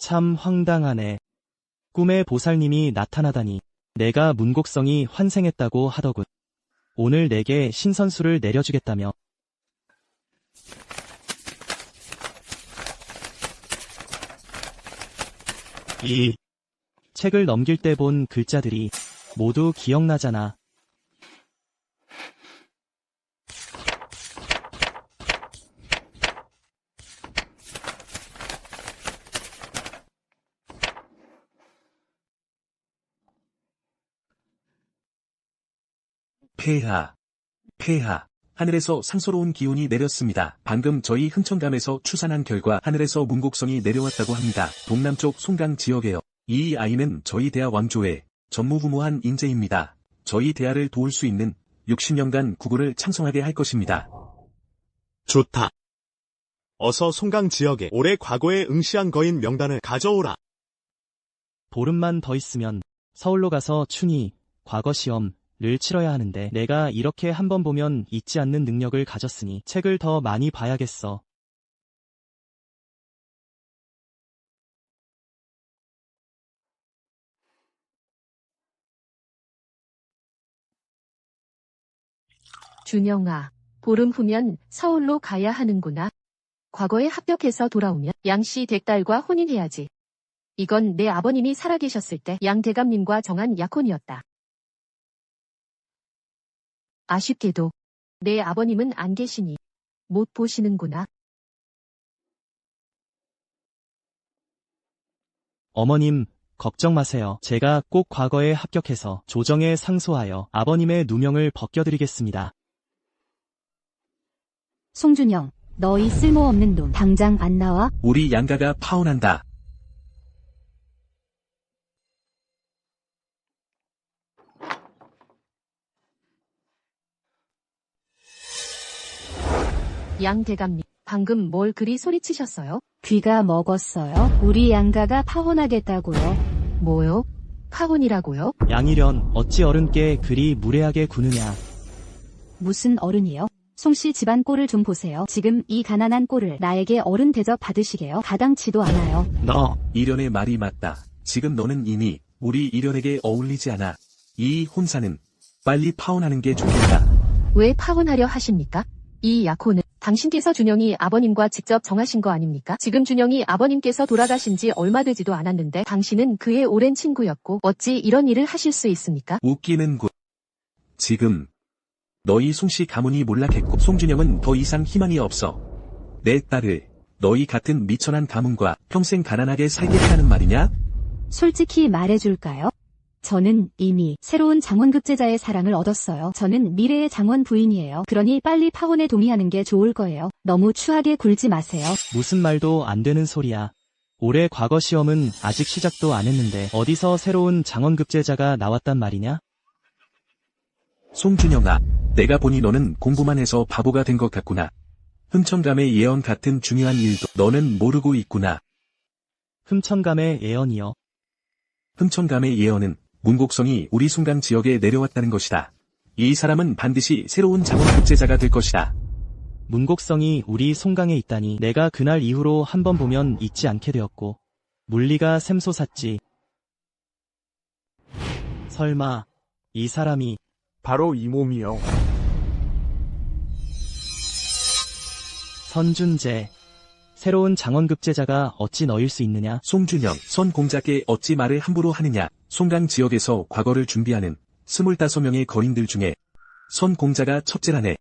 참 황당하네. 꿈에 보살님이 나타나다니. 내가 문곡성이 환생했다고 하더군. 오늘 내게 신선수를 내려주겠다며. 이 책을 넘길 때 본 글자들이 모두 기억나잖아. 폐하. 폐하. 하늘에서 상서로운 기운이 내렸습니다. 방금 저희 흥청감에서 추산한 결과 하늘에서 문곡성이 내려왔다고 합니다. 동남쪽 송강 지역에요. 이 아이는 저희 대하 왕조의 전무후무한 인재입니다. 저희 대하를 도울 수 있는 60년간 국군을 창성하게 할 것입니다. 좋다. 어서 송강 지역에 올해 과거에 응시한 거인 명단을 가져오라. 보름만 더 있으면 서울로 가서 춘희, 과거 시험을 치러야 하는데 내가 이렇게 한번 보면 잊지 않는 능력을 가졌으니 책을 더 많이 봐야겠어. 준영아, 보름 후면 서울로 가야 하는구나. 과거에 합격해서 돌아오면 양씨 댁딸과 혼인해야지. 이건 내 아버님이 살아계셨을 때 양대감님과 정한 약혼이었다. 아쉽게도 내 아버님은 안 계시니 못 보시는구나. 어머님, 걱정 마세요. 제가 꼭 과거에 합격해서 조정에 상소하여 아버님의 누명을 벗겨드리겠습니다. 송준영, 너희 쓸모없는 놈 당장 안 나와? 우리 양가가 파혼한다. 양대감님, 방금 뭘 그리 소리치셨어요? 귀가 먹었어요? 우리 양가가 파혼하겠다고요. 뭐요? 파혼이라고요? 양일연, 어찌 어른께 그리 무례하게 구느냐. 무슨 어른이요? 송씨 집안 꼴을 좀 보세요. 지금 이 가난한 꼴을 나에게 어른 대접 받으시게요? 가당치도 않아요. 너, 이련의 말이 맞다. 지금 너는 이미 우리 이련에게 어울리지 않아. 이 혼사는 빨리 파혼하는 게 좋겠다. 왜 파혼하려 하십니까? 이 약혼은 당신께서 준영이 아버님과 직접 정하신 거 아닙니까? 지금 준영이 아버님께서 돌아가신 지 얼마 되지도 않았는데 당신은 그의 오랜 친구였고 어찌 이런 일을 하실 수 있습니까? 웃기는군. 지금 너희 송씨 가문이 몰락했고 송준영은 더 이상 희망이 없어. 내 딸을 너희 같은 미천한 가문과 평생 가난하게 살게 하는 말이냐? 솔직히 말해줄까요? 저는 이미 새로운 장원급제자의 사랑을 얻었어요. 저는 미래의 장원 부인이에요. 그러니 빨리 파혼에 동의하는 게 좋을 거예요. 너무 추하게 굴지 마세요. 무슨 말도 안 되는 소리야. 올해 과거 시험은 아직 시작도 안 했는데 어디서 새로운 장원급제자가 나왔단 말이냐? 송준영아, 내가 보니 너는 공부만 해서 바보가 된 것 같구나. 흥청감의 예언 같은 중요한 일도 너는 모르고 있구나. 흠천감의 예언이여. 흥청감의 예언은 문곡성이 우리 송강 지역에 내려왔다는 것이다. 이 사람은 반드시 새로운 장원급제자가 될 것이다. 문곡성이 우리 송강에 있다니 내가 그날 이후로 한 번 보면 잊지 않게 되었고 물리가 샘솟았지. 설마 이 사람이 바로 이 몸이요. 선준재. 새로운 장원급제자가 어찌 너일 수 있느냐? 송준영, 선 공자께 어찌 말을 함부로 하느냐. 송강 지역에서 과거를 준비하는 25명의 거인들 중에 선 공자가 첫째라네.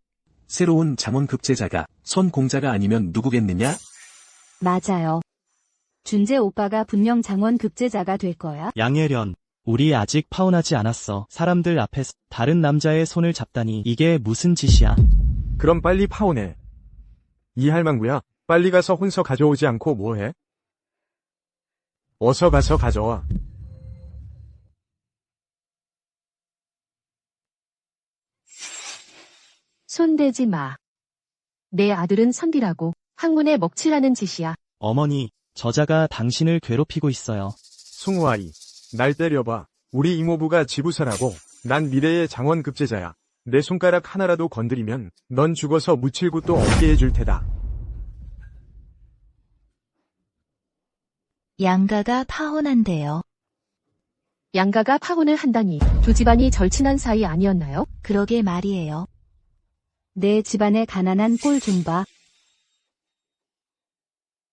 새로운 장원급제자가 선 공자가 아니면 누구겠느냐? 맞아요. 준재 오빠가 분명 장원급제자가 될 거야. 양예련. 우리 아직 파혼하지 않았어. 사람들 앞에서 다른 남자의 손을 잡다니 이게 무슨 짓이야? 그럼 빨리 파혼해. 이 할망구야, 빨리 가서 혼서 가져오지 않고 뭐해? 어서 가서 가져와. 손대지 마. 내 아들은 선비라고 학문에 먹칠하는 짓이야. 어머니, 저자가 당신을 괴롭히고 있어요. 송우아이, 날 때려봐. 우리 이모부가 지부사라고. 난 미래의 장원급제자야. 내 손가락 하나라도 건드리면 넌 죽어서 묻힐 곳도 없게 해줄 테다. 양가가 파혼한대요. 양가가 파혼을 한다니 두 집안이 절친한 사이 아니었나요? 그러게 말이에요. 내 집안의 가난한 꼴 좀 봐.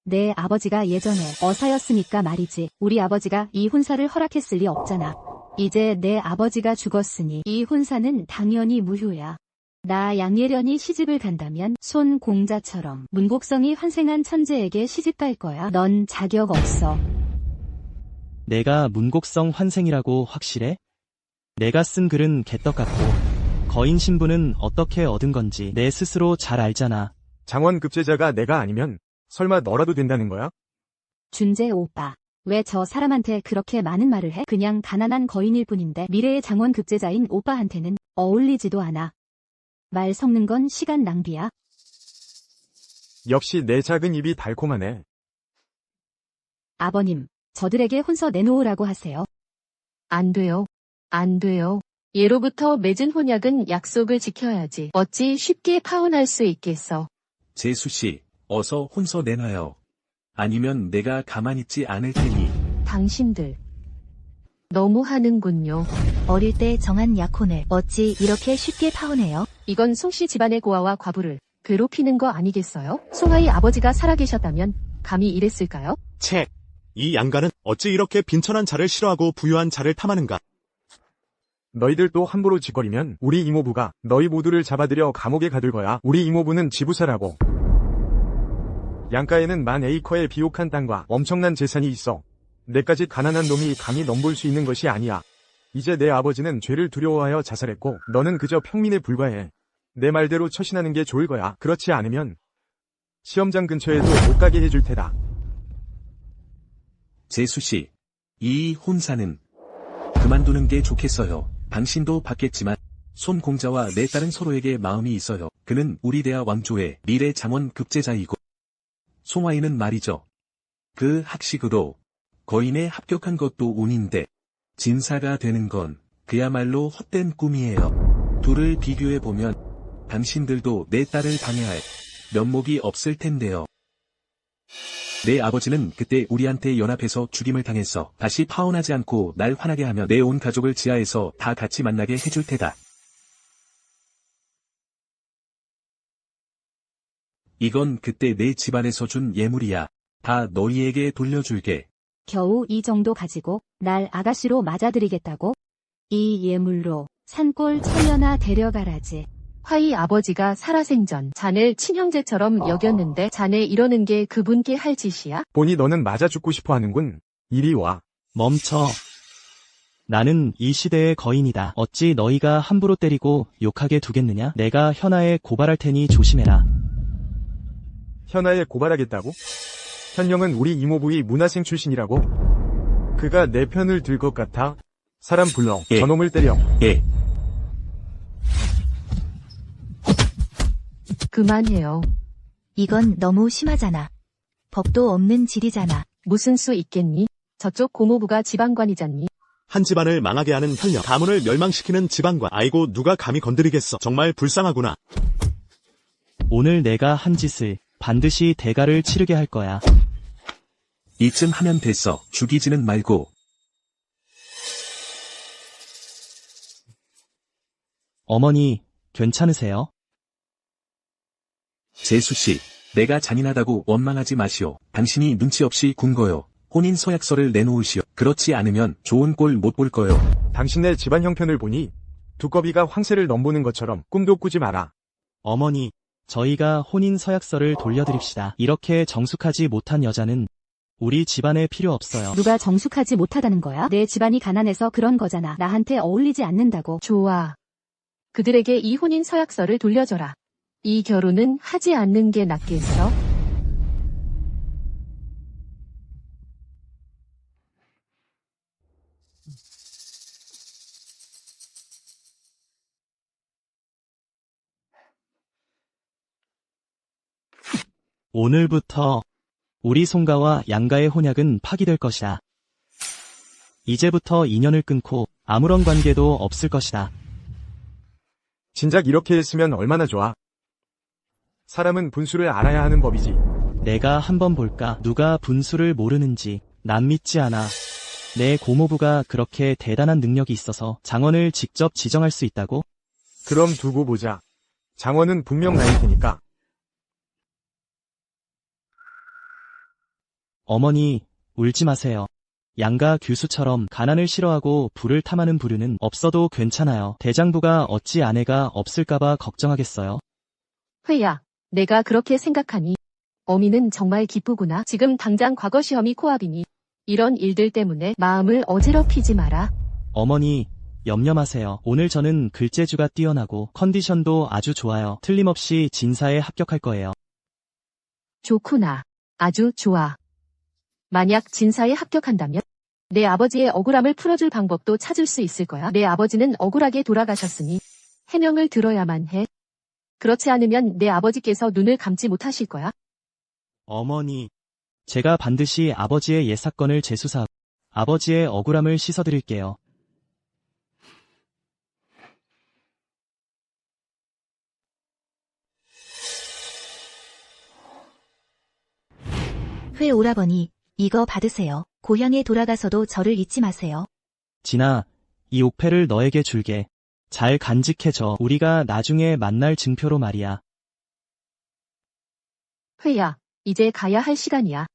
내 아버지가 예전에 어사였으니까 말이지. 우리 아버지가 이 혼사를 허락했을 리 없잖아. 이제 내 아버지가 죽었으니 이 혼사는 당연히 무효야. 나 양예련이 시집을 간다면 손공자처럼 문곡성이 환생한 천재에게 시집 갈 거야. 넌 자격 없어. 내가 문곡성 환생이라고 확실해? 내가 쓴 글은 개떡 같고 거인 신분은 어떻게 얻은 건지 내 스스로 잘 알잖아. 장원급제자가 내가 아니면 설마 너라도 된다는 거야? 준재 오빠. 왜 저 사람한테 그렇게 많은 말을 해? 그냥 가난한 거인일 뿐인데 미래의 장원급제자인 오빠한테는 어울리지도 않아. 말 섞는 건 시간 낭비야. 역시 내 작은 입이 달콤하네. 아버님, 저들에게 혼서 내놓으라고 하세요. 안 돼요. 안 돼요. 예로부터 맺은 혼약은 약속을 지켜야지. 어찌 쉽게 파혼할 수 있겠어. 재수씨, 어서 혼서 내놔요. 아니면 내가 가만히 있지 않을 테니. 당신들. 너무 하는군요. 어릴 때 정한 약혼을 어찌 이렇게 쉽게 파혼해요? 이건 송씨 집안의 고아와 과부를 괴롭히는 거 아니겠어요? 송아의 아버지가 살아계셨다면 감히 이랬을까요? 채. 이 양가는 어찌 이렇게 빈천한 자를 싫어하고 부유한 자를 탐하는가? 너희들 또 함부로 짓거리면 우리 이모부가 너희 모두를 잡아들여 감옥에 가둘 거야. 우리 이모부는 지부사라고. 양가에는 10,000에이커의 비옥한 땅과 엄청난 재산이 있어. 내까지 가난한 놈이 감히 넘볼 수 있는 것이 아니야. 이제 내 아버지는 죄를 두려워하여 자살했고 너는 그저 평민에 불과해. 내 말대로 처신하는 게 좋을 거야. 그렇지 않으면 시험장 근처에도 못 가게 해줄 테다. 재수씨, 이 혼사는 그만두는 게 좋겠어요. 당신도 받겠지만 손공자와 내 딸은 서로에게 마음이 있어요. 그는 우리 대하 왕조의 미래 장원 급제자이고 송하인은 말이죠. 그 학식으로 거인에 합격한 것도 운인데 진사가 되는 건 그야말로 헛된 꿈이에요. 둘을 비교해보면 당신들도 내 딸을 방해할 면목이 없을 텐데요. 내 아버지는 그때 우리한테 연합해서 죽임을 당했어. 다시 파혼하지 않고 날 화나게 하면 내 온 가족을 지하에서 다 같이 만나게 해줄 테다. 이건 그때 내 집안에서 준 예물이야. 다 너희에게 돌려줄게. 겨우 이 정도 가지고 날 아가씨로 맞아들이겠다고? 이 예물로 산골 처녀나 데려가라지. 화이 아버지가 살아생전 자네 친형제처럼 여겼는데 자네 이러는 게 그분께 할 짓이야? 보니 너는 맞아 죽고 싶어 하는군. 이리 와. 멈춰. 나는 이 시대의 거인이다. 어찌 너희가 함부로 때리고 욕하게 두겠느냐? 내가 현아에 고발할 테니 조심해라. 현아에 고발하겠다고? 현영은 우리 이모부의 문화생 출신이라고? 그가 내 편을 들 것 같아? 사람 불러. 예. 저놈을 때려. 예. 그만해요. 이건 너무 심하잖아. 법도 없는 질이잖아. 무슨 수 있겠니? 저쪽 고모부가 지방관이잖니. 한 집안을 망하게 하는 현령, 가문을 멸망시키는 지방관. 아이고 누가 감히 건드리겠어. 정말 불쌍하구나. 오늘 내가 한 짓을 반드시 대가를 치르게 할 거야. 이쯤 하면 됐어. 죽이지는 말고. 어머니, 괜찮으세요? 재수씨, 내가 잔인하다고 원망하지 마시오. 당신이 눈치 없이 군 거요. 혼인 서약서를 내놓으시오. 그렇지 않으면 좋은 꼴 못 볼 거요. 당신네 집안 형편을 보니 두꺼비가 황새를 넘보는 것처럼 꿈도 꾸지 마라. 어머니, 저희가 혼인 서약서를 돌려드립시다. 이렇게 정숙하지 못한 여자는 우리 집안에 필요 없어요. 누가 정숙하지 못하다는 거야? 내 집안이 가난해서 그런 거잖아. 나한테 어울리지 않는다고. 좋아. 그들에게 이 혼인 서약서를 돌려줘라. 이 결혼은 하지 않는 게 낫겠어? 오늘부터 우리 송가와 양가의 혼약은 파기될 것이다. 이제부터 인연을 끊고 아무런 관계도 없을 것이다. 진작 이렇게 했으면 얼마나 좋아. 사람은 분수를 알아야 하는 법이지. 내가 한번 볼까? 누가 분수를 모르는지. 난 믿지 않아. 내 고모부가 그렇게 대단한 능력이 있어서 장원을 직접 지정할 수 있다고? 그럼 두고 보자. 장원은 분명 나일 테니까. 어머니, 울지 마세요. 양가 규수처럼 가난을 싫어하고 부를 탐하는 부류는 없어도 괜찮아요. 대장부가 어찌 아내가 없을까봐 걱정하겠어요. 회야, 내가 그렇게 생각하니 어미는 정말 기쁘구나. 지금 당장 과거 시험이 코앞이니 이런 일들 때문에 마음을 어지럽히지 마라. 어머니, 염려 마세요. 오늘 저는 글재주가 뛰어나고 컨디션도 아주 좋아요. 틀림없이 진사에 합격할 거예요. 좋구나. 아주 좋아. 만약 진사에 합격한다면 내 아버지의 억울함을 풀어줄 방법도 찾을 수 있을 거야. 내 아버지는 억울하게 돌아가셨으니 해명을 들어야만 해. 그렇지 않으면 내 아버지께서 눈을 감지 못하실 거야. 어머니, 제가 반드시 아버지의 옛 사건을 재수사하고 아버지의 억울함을 씻어드릴게요. 회 오라버니, 이거 받으세요. 고향에 돌아가서도 저를 잊지 마세요. 진아, 이 옥패를 너에게 줄게. 잘 간직해줘. 우리가 나중에 만날 증표로 말이야. 회야, 이제 가야 할 시간이야.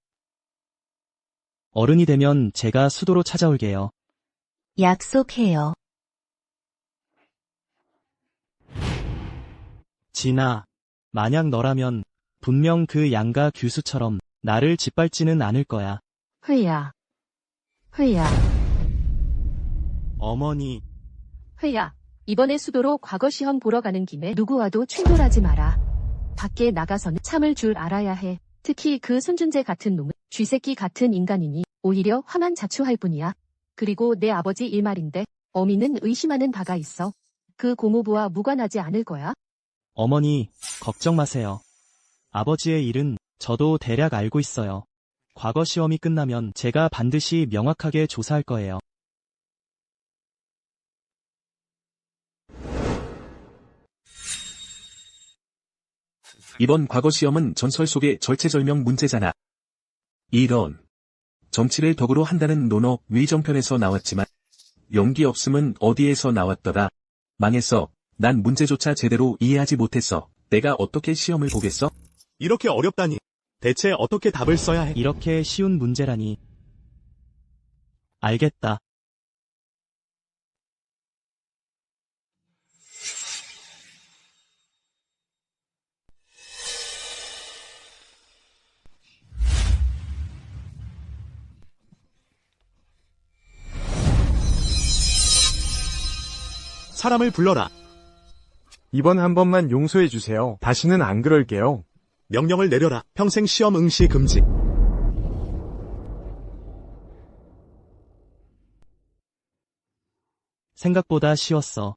어른이 되면 제가 수도로 찾아올게요. 약속해요. 진아, 만약 너라면 분명 그 양가 규수처럼 나를 짓밟지는 않을 거야. 회야. 회야. 어머니, 회야. 이번에 수도로 과거 시험 보러 가는 김에 누구와도 충돌하지 마라. 밖에 나가서는 참을 줄 알아야 해. 특히 그 손준재 같은 놈은 쥐새끼 같은 인간이니 오히려 화만 자초할 뿐이야. 그리고 내 아버지 일말인데 어미는 의심하는 바가 있어. 그 고모부와 무관하지 않을 거야. 어머니, 걱정 마세요. 아버지의 일은 저도 대략 알고 있어요. 과거 시험이 끝나면 제가 반드시 명확하게 조사할 거예요. 이번 과거 시험은 전설 속의 절체절명 문제잖아. 이런. 점치를 덕으로 한다는 논어 위정편에서 나왔지만 연기 없음은 어디에서 나왔더라. 망했어. 난 문제조차 제대로 이해하지 못했어. 내가 어떻게 시험을 보겠어? 이렇게 어렵다니. 대체 어떻게 답을 써야 해? 이렇게 쉬운 문제라니. 알겠다. 사람을 불러라. 이번 한 번만 용서해 주세요. 다시는 안 그럴게요. 명령을 내려라. 평생 시험 응시 금지. 생각보다 쉬웠어.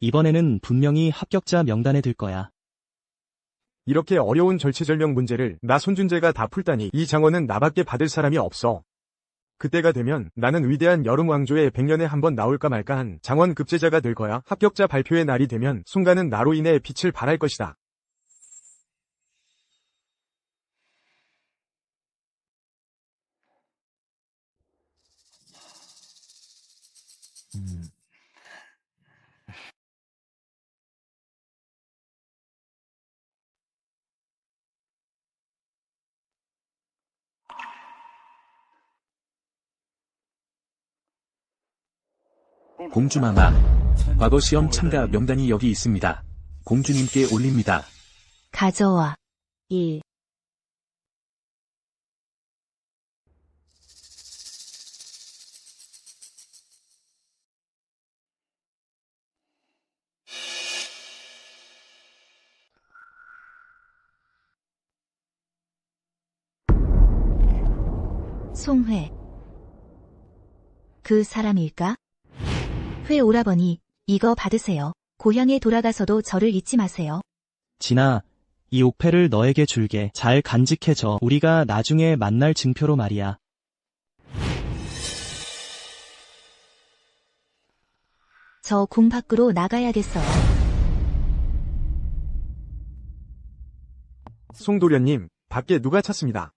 이번에는 분명히 합격자 명단에 들 거야. 이렇게 어려운 절체절명 문제를 나 손준재가 다 풀다니 이 장원은 나밖에 받을 사람이 없어. 그때가 되면 나는 위대한 여름 왕조에 100년에 한 번 나올까 말까한 장원 급제자가 될 거야. 합격자 발표의 날이 되면 순간은 나로 인해 빛을 발할 것이다. 공주마마. 과거 시험 참가 명단이 여기 있습니다. 공주님께 올립니다. 가져와. 1. 송회. 그 사람일까? 회 오라버니, 이거 받으세요. 고향에 돌아가서도 저를 잊지 마세요. 진아, 이 옥패를 너에게 줄게. 잘 간직해줘. 우리가 나중에 만날 증표로 말이야. 저 궁 밖으로 나가야겠어요. 송도련님, 밖에 누가 찼습니다.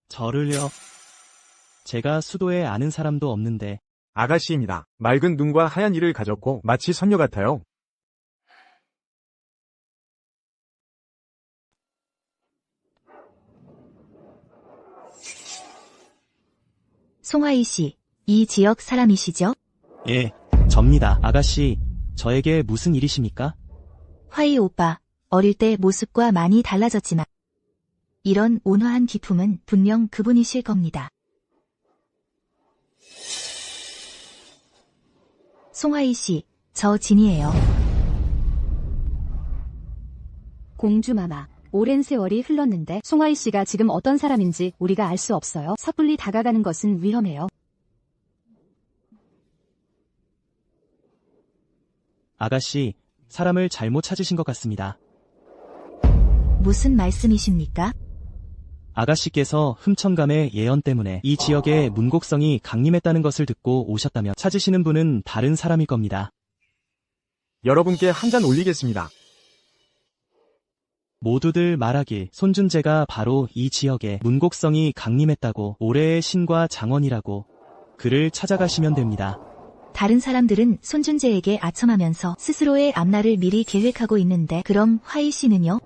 저를요. 제가 수도에 아는 사람도 없는데 아가씨입니다. 맑은 눈과 하얀 이를 가졌고 마치 선녀 같아요. 송하이 씨, 이 지역 사람이시죠? 예, 접니다. 아가씨, 저에게 무슨 일이십니까? 화이 오빠, 어릴 때 모습과 많이 달라졌지만 이런 온화한 기품은 분명 그분이실 겁니다. 송하이 씨, 저 진이에요. 공주마마, 오랜 세월이 흘렀는데 송하이 씨가 지금 어떤 사람인지 우리가 알 수 없어요. 섣불리 다가가는 것은 위험해요. 아가씨, 사람을 잘못 찾으신 것 같습니다. 무슨 말씀이십니까? 아가씨께서 흠천감의 예언 때문에 이 지역에 문곡성이 강림했다는 것을 듣고 오셨다면 찾으시는 분은 다른 사람일 겁니다. 여러분께 한 잔 올리겠습니다. 모두들 말하길 손준재가 바로 이 지역에 문곡성이 강림했다고 올해의 신과 장원이라고 그를 찾아가시면 됩니다. 다른 사람들은 손준재에게 아첨하면서 스스로의 앞날을 미리 계획하고 있는데 그럼 화이 씨는요?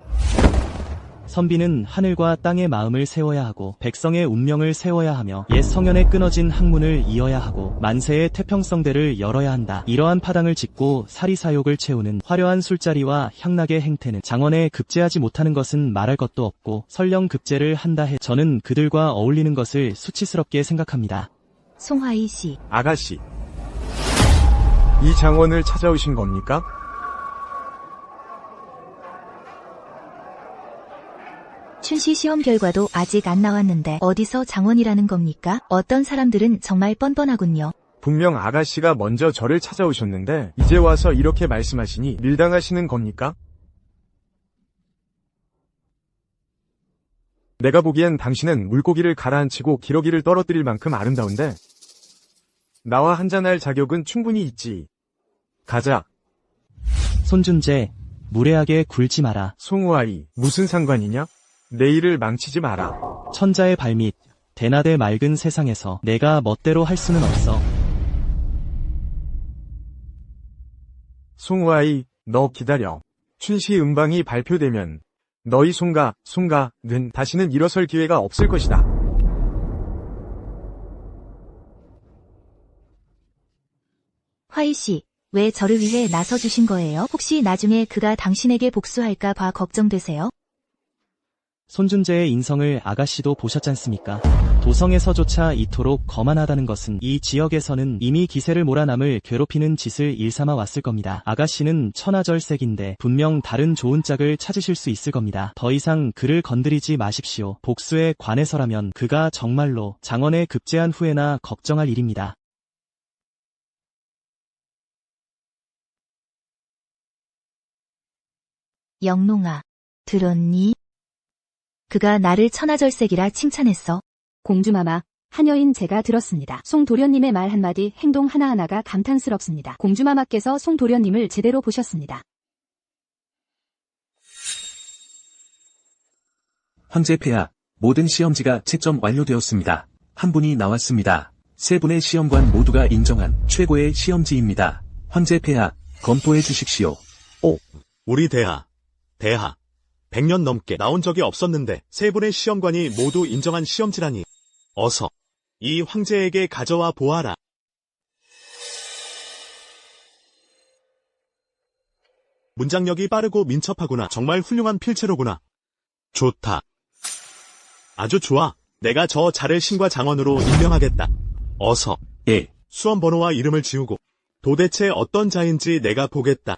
선비는 하늘과 땅의 마음을 세워야 하고 백성의 운명을 세워야 하며 옛 성현의 끊어진 학문을 이어야 하고 만세의 태평성대를 열어야 한다. 이러한 파당을 짓고 사리사욕을 채우는 화려한 술자리와 향락의 행태는 장원에 급제하지 못하는 것은 말할 것도 없고 설령 급제를 한다 해 저는 그들과 어울리는 것을 수치스럽게 생각합니다. 송하이 씨, 아가씨, 이 장원을 찾아오신 겁니까? 춘시 시험 결과도 아직 안 나왔는데 어디서 장원이라는 겁니까? 어떤 사람들은 정말 뻔뻔하군요. 분명 아가씨가 먼저 저를 찾아오셨는데 이제 와서 이렇게 말씀하시니 밀당하시는 겁니까? 내가 보기엔 당신은 물고기를 가라앉히고 기러기를 떨어뜨릴 만큼 아름다운데 나와 한잔할 자격은 충분히 있지. 가자. 손준재, 무례하게 굴지 마라. 송우아이, 무슨 상관이냐? 내 일을 망치지 마라. 천자의 발밑, 대낮의 맑은 세상에서 내가 멋대로 할 수는 없어. 송우아이, 너 기다려. 춘시 음방이 발표되면 너희 송가는 다시는 일어설 기회가 없을 것이다. 화이 씨, 왜 저를 위해 나서주신 거예요? 혹시 나중에 그가 당신에게 복수할까 봐 걱정되세요? 손준재의 인성을 아가씨도 보셨잖습니까? 도성에서조차 이토록 거만하다는 것은 이 지역에서는 이미 기세를 몰아 남을 괴롭히는 짓을 일삼아 왔을 겁니다. 아가씨는 천하절색인데 분명 다른 좋은 짝을 찾으실 수 있을 겁니다. 더 이상 그를 건드리지 마십시오. 복수에 관해서라면 그가 정말로 장원에 급제한 후에나 걱정할 일입니다. 영롱아, 들었니? 그가 나를 천하절색이라 칭찬했어. 공주마마, 하녀인 제가 들었습니다. 송도련님의 말 한마디, 행동 하나하나가 감탄스럽습니다. 공주마마께서 송도련님을 제대로 보셨습니다. 황제 폐하, 모든 시험지가 채점 완료되었습니다. 한 분이 나왔습니다. 세 분의 시험관 모두가 인정한 최고의 시험지입니다. 황제 폐하, 검토해 주십시오. 우리 대하. 100년 넘게 나온 적이 없었는데 세 분의 시험관이 모두 인정한 시험지라니. 어서 이 황제에게 가져와 보아라. 문장력이 빠르고 민첩하구나. 정말 훌륭한 필체로구나. 좋다. 아주 좋아. 내가 저 자를 신과 장원으로 임명하겠다. 어서 예. 수험 번호와 이름을 지우고 도대체 어떤 자인지 내가 보겠다.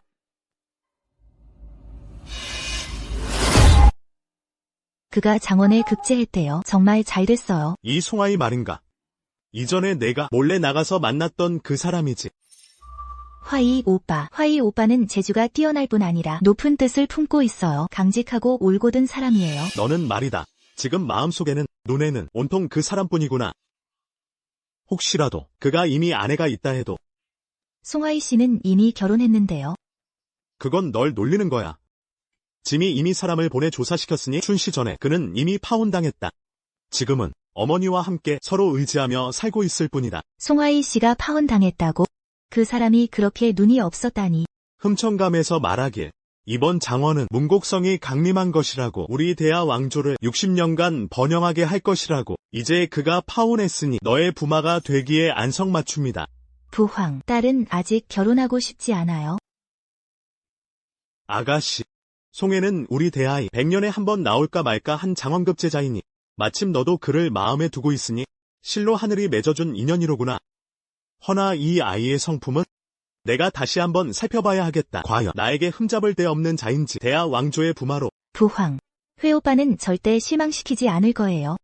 그가 장원에 급제했대요. 정말 잘 됐어요. 이 송아이 말인가? 이전에 내가 몰래 나가서 만났던 그 사람이지. 화이 오빠는 재주가 뛰어날 뿐 아니라 높은 뜻을 품고 있어요. 강직하고 올곧은 사람이에요. 너는 말이다. 지금 마음속에는, 눈에는 온통 그 사람뿐이구나. 혹시라도 그가 이미 아내가 있다 해도 송하이 씨는 이미 결혼했는데요. 그건 널 놀리는 거야. 짐이 이미 사람을 보내 조사시켰으니 춘시 전에 그는 이미 파혼당했다. 지금은 어머니와 함께 서로 의지하며 살고 있을 뿐이다. 송하이 씨가 파혼당했다고? 그 사람이 그렇게 눈이 없었다니. 흠청감에서 말하길. 이번 장원은 문곡성이 강림한 것이라고, 우리 대하 왕조를 60년간 번영하게 할 것이라고. 이제 그가 파혼했으니 너의 부마가 되기에 안성맞춤이다. 부황, 딸은 아직 결혼하고 싶지 않아요. 아가씨. 송해는 우리 대하에 100년에 한 번 나올까 말까 한 장원급 제자이니 마침 너도 그를 마음에 두고 있으니 실로 하늘이 맺어준 인연이로구나. 허나 이 아이의 성품은 내가 다시 한번 살펴봐야 하겠다. 과연 나에게 흠잡을 데 없는 자인지. 대하 왕조의 부마로. 부황, 회오빠는 절대 실망시키지 않을 거예요.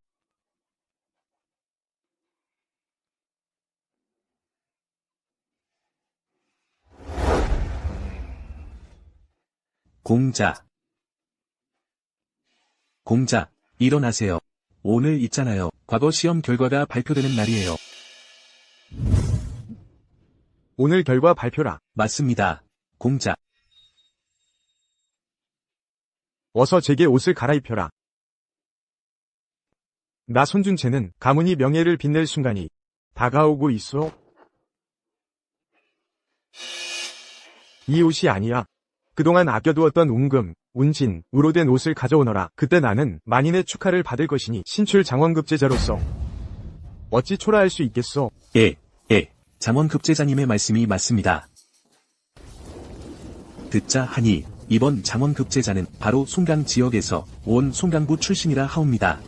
공자. 공자, 일어나세요. 오늘 있잖아요. 과거 시험 결과가 발표되는 날이에요. 오늘 결과 발표라. 맞습니다. 공자. 어서 제게 옷을 갈아입혀라. 나 손준채는 가문이 명예를 빛낼 순간이 다가오고 있어. 이 옷이 아니야. 그동안 아껴두었던 운금, 운진, 우로 된 옷을 가져오너라. 그때 나는 만인의 축하를 받을 것이니 신출 장원급제자로서 어찌 초라할 수 있겠소. 장원급제자님의 말씀이 맞습니다. 듣자 하니 이번 장원급제자는 바로 송강 지역에서 온 송강부 출신이라 하옵니다.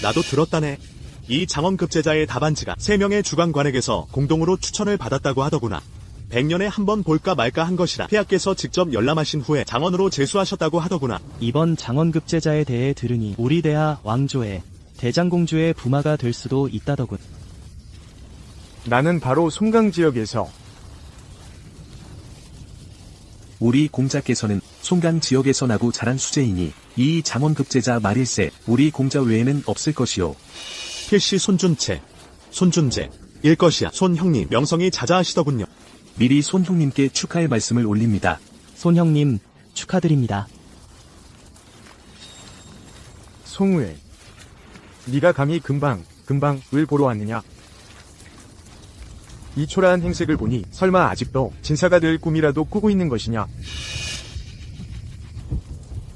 나도 들었다네. 이 장원급제자의 답안지가 3명의 주관관에게서 공동으로 추천을 받았다고 하더구나. 100년에 한 번 볼까 말까 한 것이라 폐하께서 직접 열람하신 후에 장원으로 제수하셨다고 하더구나. 이번 장원급제자에 대해 들으니 우리 대하 왕조의 대장공주의 부마가 될 수도 있다더군. 나는 바로 송강 지역에서 우리 공자께서는 송강 지역에서 나고 자란 수재이니 이 장원급제자 말일세 우리 공자 외에는 없을 것이요. 필시 손준채, 손준재 일 것이야. 손형님 명성이 자자하시더군요. 미리 손형님께 축하의 말씀을 올립니다. 손형님 축하드립니다. 송우에, 네가 감히 금방을 보러 왔느냐? 이 초라한 행색을 보니 설마 아직도 진사가 될 꿈이라도 꾸고 있는 것이냐?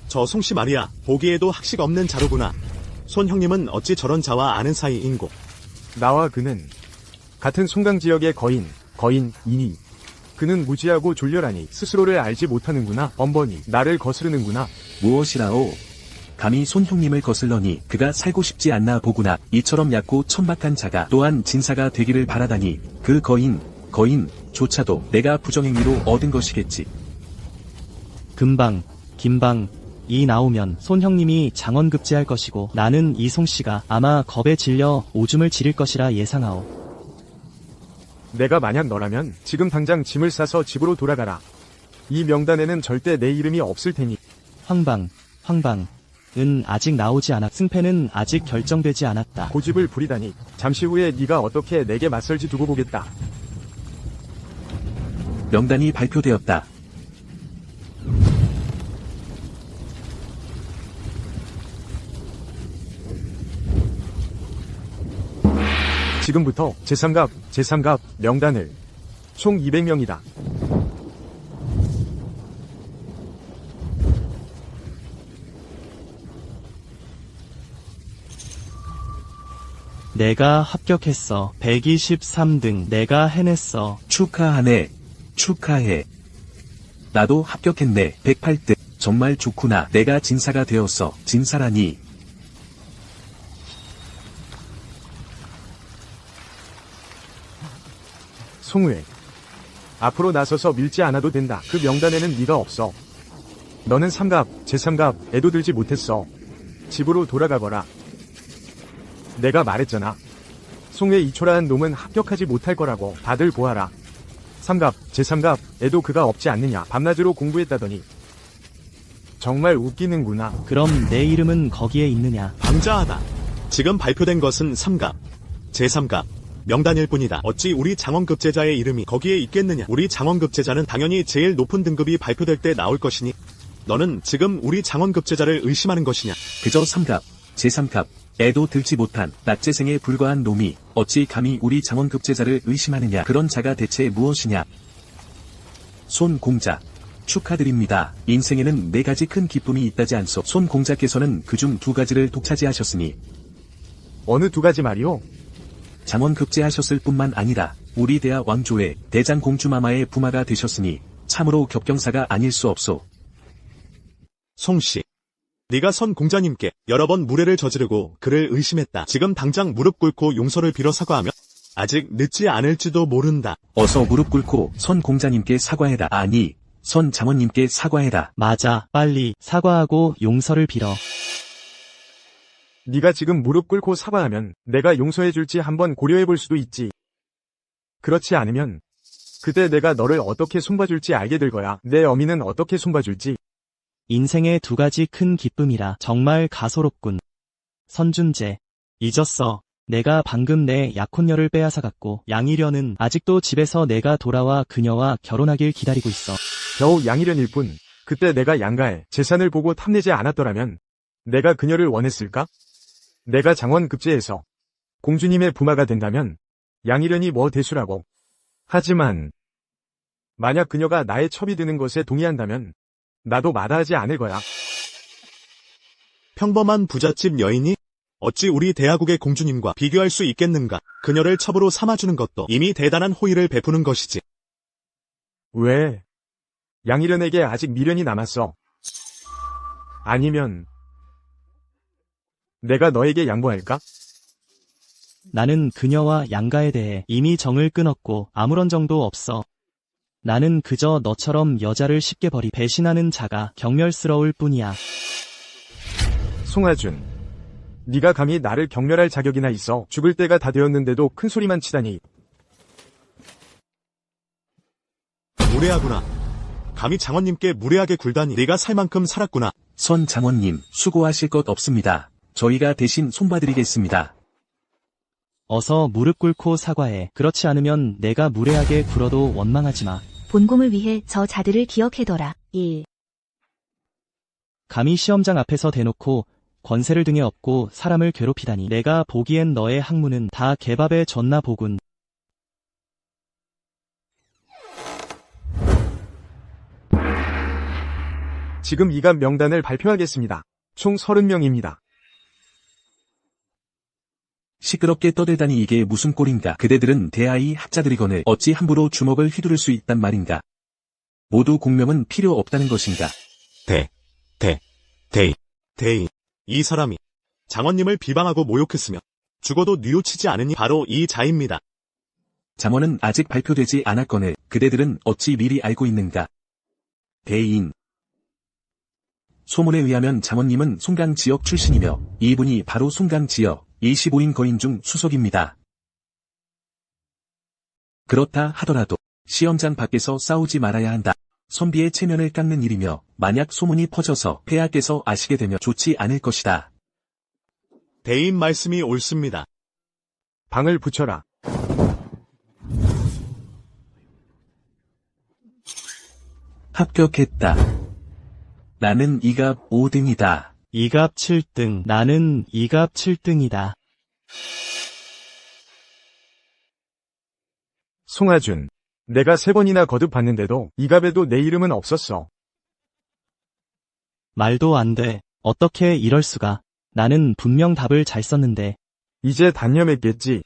저 송씨 말이야, 보기에도 학식 없는 자로구나. 손형님은 어찌 저런 자와 아는 사이인고. 나와 그는 같은 송강 지역의 거인이니 그는 무지하고 졸렬하니 스스로를 알지 못하는구나. 번번이 나를 거스르는구나. 무엇이라오? 감히 손형님을 거슬러니 그가 살고 싶지 않나 보구나. 이처럼 얕고 천박한 자가 또한 진사가 되기를 바라다니 그 거인조차도 내가 부정행위로 얻은 것이겠지. 금방, 김방, 이 나오면 손형님이 장원급제할 것이고 나는 이 송씨가 아마 겁에 질려 오줌을 지릴 것이라 예상하오. 내가 만약 너라면 지금 당장 짐을 싸서 집으로 돌아가라. 이 명단에는 절대 내 이름이 없을 테니. 황방은 아직 나오지 않았. 승패는 아직 결정되지 않았다. 고집을 부리다니. 잠시 후에 네가 어떻게 내게 맞설지 두고 보겠다. 명단이 발표되었다. 지금부터 제3갑 명단을 총 200명이다. 내가 합격했어. 123등. 내가 해냈어. 축하하네. 축하해. 나도 합격했네. 108등. 정말 좋구나. 내가 진사가 되었어. 진사라니. 송우에, 앞으로 나서서 밀지 않아도 된다. 그 명단에는 네가 없어. 너는 제3갑에도 들지 못했어. 집으로 돌아가거라. 내가 말했잖아. 송우의 이 초라한 놈은 합격하지 못할 거라고. 다들 보아라. 제3갑에도 그가 없지 않느냐. 밤낮으로 공부했다더니. 정말 웃기는구나. 그럼 내 이름은 거기에 있느냐. 방자하다. 지금 발표된 것은 3갑, 제3갑 명단일 뿐이다. 어찌 우리 장원급제자의 이름이 거기에 있겠느냐. 우리 장원급제자는 당연히 제일 높은 등급이 발표될 때 나올 것이니 너는 지금 우리 장원급제자를 의심하는 것이냐. 그저 3갑, 제3갑, 애도 들지 못한 납재생에 불과한 놈이 어찌 감히 우리 장원급제자를 의심하느냐. 그런 자가 대체 무엇이냐. 손공작. 축하드립니다. 인생에는 4가지 큰 기쁨이 있다지 않소. 손공작께서는 그중 2가지를 독차지하셨으니 어느 2가지 말이오? 장원급제하셨을 뿐만 아니라 우리 대하 왕조의 대장공주마마의 부마가 되셨으니 참으로 겹경사가 아닐 수 없소. 송씨. 네가 선 공자님께 여러 번 무례를 저지르고 그를 의심했다. 지금 당장 무릎 꿇고 용서를 빌어 사과하면 아직 늦지 않을지도 모른다. 어서 무릎 꿇고 선 공자님께 사과해라. 아니, 선 장원님께 사과해라. 맞아. 빨리 사과하고 용서를 빌어. 네가 지금 무릎 꿇고 사과하면 내가 용서해줄지 한번 고려해볼 수도 있지. 그렇지 않으면 그때 내가 너를 어떻게 손봐줄지 알게 될 거야. 내 어미는 어떻게 손봐줄지. 인생의 2가지 큰 기쁨이라 정말 가소롭군. 선준재. 잊었어. 내가 방금 내 약혼녀를 빼앗아갔고 양희련은 아직도 집에서 내가 돌아와 그녀와 결혼하길 기다리고 있어. 겨우 양희련일 뿐. 그때 내가 양가의 재산을 보고 탐내지 않았더라면 내가 그녀를 원했을까? 내가 장원급제에서 공주님의 부마가 된다면 양희련이 뭐 대수라고. 하지만 만약 그녀가 나의 첩이 되는 것에 동의한다면 나도 마다하지 않을 거야. 평범한 부잣집 여인이 어찌 우리 대하국의 공주님과 비교할 수 있겠는가. 그녀를 첩으로 삼아주는 것도 이미 대단한 호의를 베푸는 것이지. 왜? 양희련에게 아직 미련이 남았어. 아니면 내가 너에게 양보할까? 나는 그녀와 양가에 대해 이미 정을 끊었고 아무런 정도 없어. 나는 그저 너처럼 여자를 쉽게 버리 배신하는 자가 경멸스러울 뿐이야. 송하준, 네가 감히 나를 경멸할 자격이나 있어. 죽을 때가 다 되었는데도 큰 소리만 치다니. 무례하구나. 감히 장원님께 무례하게 굴다니. 네가 살 만큼 살았구나. 선 장원님, 수고하실 것 없습니다. 저희가 대신 손봐드리겠습니다. 어서 무릎 꿇고 사과해. 그렇지 않으면 내가 무례하게 굴어도 원망하지 마. 본공을 위해 저 자들을 기억해둬라. 1. 감히 시험장 앞에서 대놓고 권세를 등에 업고 사람을 괴롭히다니. 내가 보기엔 너의 학문은 다 개밥에 졌나 보군. 지금 이갑 명단을 발표하겠습니다. 총 30명입니다. 시끄럽게 떠들다니 이게 무슨 꼴인가. 그대들은 대하의 학자들이거늘 어찌 함부로 주먹을 휘두를 수 있단 말인가. 모두 공명은 필요 없다는 것인가. 대인. 이 사람이 장원님을 비방하고 모욕했으며 죽어도 뉘우치지 않으니 바로 이 자입니다. 잠언은 아직 발표되지 않았거늘 그대들은 어찌 미리 알고 있는가. 대인. 소문에 의하면 장원님은 송강 지역 출신이며 이분이 바로 송강 지역 25인 거인 중 수석입니다. 그렇다 하더라도 시험장 밖에서 싸우지 말아야 한다. 선비의 체면을 깎는 일이며 만약 소문이 퍼져서 폐하께서 아시게 되면 좋지 않을 것이다. 대인 말씀이 옳습니다. 방을 붙여라. 합격했다. 나는 이갑 5등이다. 이갑 7등. 나는 이갑 7등이다. 송하준, 내가 3번이나 거듭봤는데도 이갑에도 내 이름은 없었어. 말도 안 돼. 어떻게 이럴 수가. 나는 분명 답을 잘 썼는데. 이제 단념했겠지.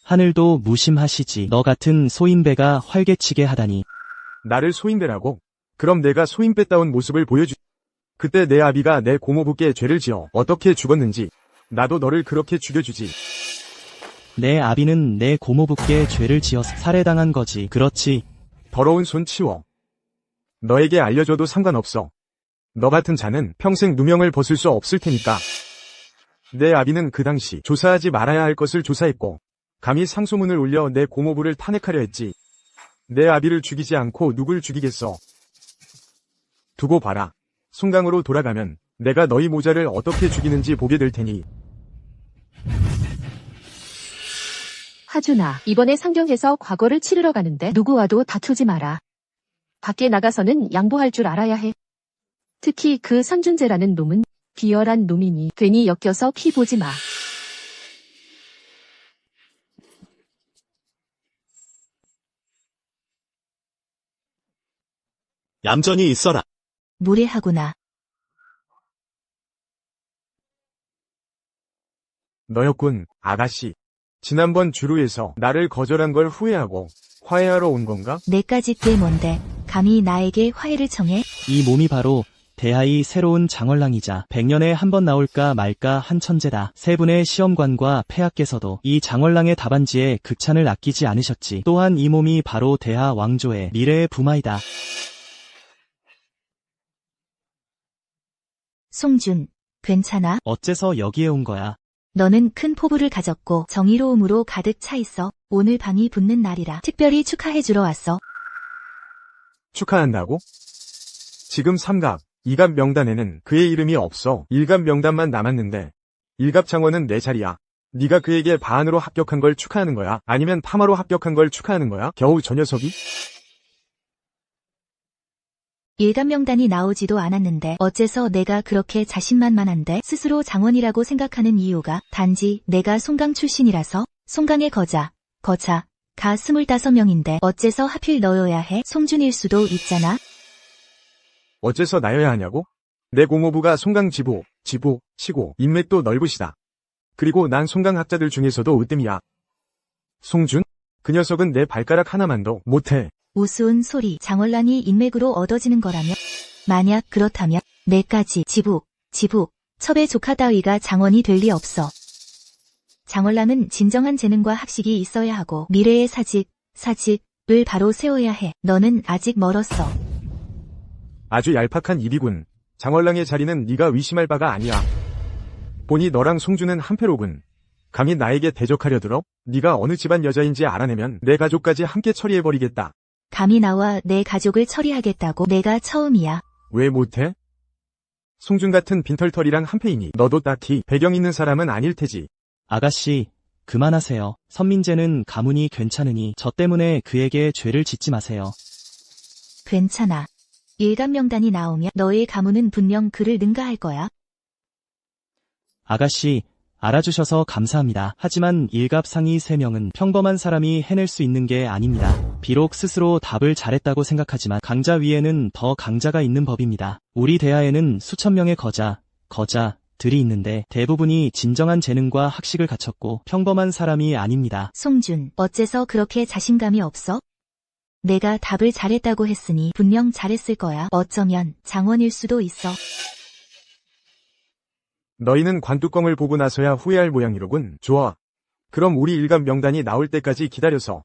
하늘도 무심하시지. 너 같은 소인배가 활개치게 하다니. 나를 소인배라고? 그럼 내가 소인배다운 모습을 보여주. 그때 내 아비가 내 고모부께 죄를 지어 어떻게 죽었는지 나도 너를 그렇게 죽여주지. 내 아비는 내 고모부께 죄를 지어서 살해당한 거지. 그렇지. 더러운 손 치워. 너에게 알려줘도 상관없어. 너 같은 자는 평생 누명을 벗을 수 없을 테니까. 내 아비는 그 당시 조사하지 말아야 할 것을 조사했고 감히 상소문을 올려 내 고모부를 탄핵하려 했지. 내 아비를 죽이지 않고 누굴 죽이겠어. 두고 봐라. 송강으로 돌아가면 내가 너희 모자를 어떻게 죽이는지 보게 될 테니. 하준아, 이번에 상경해서 과거를 치르러 가는데 누구와도 다투지 마라. 밖에 나가서는 양보할 줄 알아야 해. 특히 그 상준재라는 놈은 비열한 놈이니 괜히 엮여서 피 보지 마. 얌전히 있어라. 무례하구나. 너였군, 아가씨. 지난번 주루에서 나를 거절한 걸 후회하고 화해하러 온 건가? 내까지 꽤 뭔데 감히 나에게 화해를 청해? 이 몸이 바로 대하의 새로운 장월랑이자 100년에 한 번 나올까 말까 한 천재다. 세 분의 시험관과 폐하께서도 이 장월랑의 답안지에 극찬을 아끼지 않으셨지. 또한 이 몸이 바로 대하 왕조의 미래의 부마이다. 송준, 괜찮아? 어째서 여기에 온 거야? 너는 큰 포부를 가졌고 정의로움으로 가득 차 있어. 오늘 방이 붙는 날이라 특별히 축하해주러 왔어. 축하한다고? 지금 삼갑, 이갑 명단에는 그의 이름이 없어. 일갑 명단만 남았는데 일갑 장원은 내 자리야. 네가 그에게 반으로 합격한 걸 축하하는 거야? 아니면 파마로 합격한 걸 축하하는 거야? 겨우 저 녀석이? 일감 명단이 나오지도 않았는데 어째서 내가 그렇게 자신만만한데? 스스로 장원이라고 생각하는 이유가 단지 내가 송강 출신이라서? 송강의 거자, 가 25명인데 어째서 하필 너여야 해? 송준일 수도 있잖아. 어째서 나여야 하냐고? 내 공호부가 송강 시고 인맥도 넓으시다. 그리고 난 송강 학자들 중에서도 으뜸이야. 송준? 그 녀석은 내 발가락 하나만도 못해. 우스운 소리. 장월랑이 인맥으로 얻어지는 거라며? 만약 그렇다면 내까지 지부, 첩의 조카 따위가 장원이 될 리 없어. 장월랑은 진정한 재능과 학식이 있어야 하고 미래의 사직을 바로 세워야 해. 너는 아직 멀었어. 아주 얄팍한 입이군. 장월랑의 자리는 네가 의심할 바가 아니야. 보니 너랑 송준은 한패로군. 감히 나에게 대적하려 들어? 네가 어느 집안 여자인지 알아내면 내 가족까지 함께 처리해버리겠다. 감히 나와 내 가족을 처리하겠다고? 내가 처음이야. 왜 못해? 송준 같은 빈털털이랑 한패이니 너도 딱히 배경 있는 사람은 아닐 테지. 아가씨, 그만하세요. 선민재는 가문이 괜찮으니 저 때문에 그에게 죄를 짓지 마세요. 괜찮아. 일감 명단이 나오면 너의 가문은 분명 그를 능가할 거야. 아가씨, 알아주셔서 감사합니다. 하지만 일갑 상위 3명은 평범한 사람이 해낼 수 있는 게 아닙니다. 비록 스스로 답을 잘했다고 생각하지만 강자 위에는 더 강자가 있는 법입니다. 우리 대하에는 수천 명의 거자들이 있는데 대부분이 진정한 재능과 학식을 갖췄고 평범한 사람이 아닙니다. 송준, 어째서 그렇게 자신감이 없어? 내가 답을 잘했다고 했으니 분명 잘했을 거야. 어쩌면 장원일 수도 있어. 너희는 관뚜껑을 보고 나서야 후회할 모양이로군. 좋아. 그럼 우리 일갑 명단이 나올 때까지 기다려서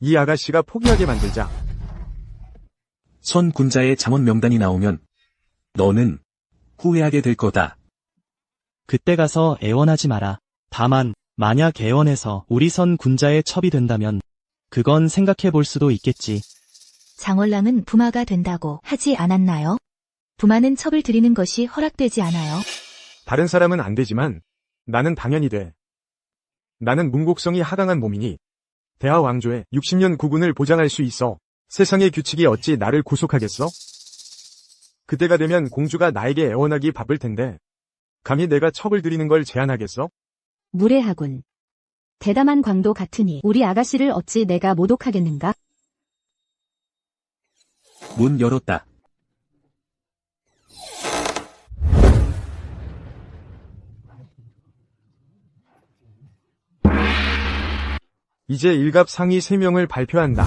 이 아가씨가 포기하게 만들자. 선군자의 장원 명단이 나오면 너는 후회하게 될 거다. 그때 가서 애원하지 마라. 다만 만약 애원해서 우리 선 군자의 첩이 된다면 그건 생각해 볼 수도 있겠지. 장월랑은 부마가 된다고 하지 않았나요? 부마는 첩을 드리는 것이 허락되지 않아요. 다른 사람은 안 되지만 나는 당연히 돼. 나는 문곡성이 하강한 몸이니 대하 왕조의 60년 구군을 보장할 수 있어. 세상의 규칙이 어찌 나를 구속하겠어? 그때가 되면 공주가 나에게 애원하기 바쁠 텐데 감히 내가 첩을 드리는 걸 제안하겠어? 무례하군. 대담한 광도 같으니 우리 아가씨를 어찌 내가 모독하겠는가? 문 열었다. 이제 일갑 상위 3명을 발표한다.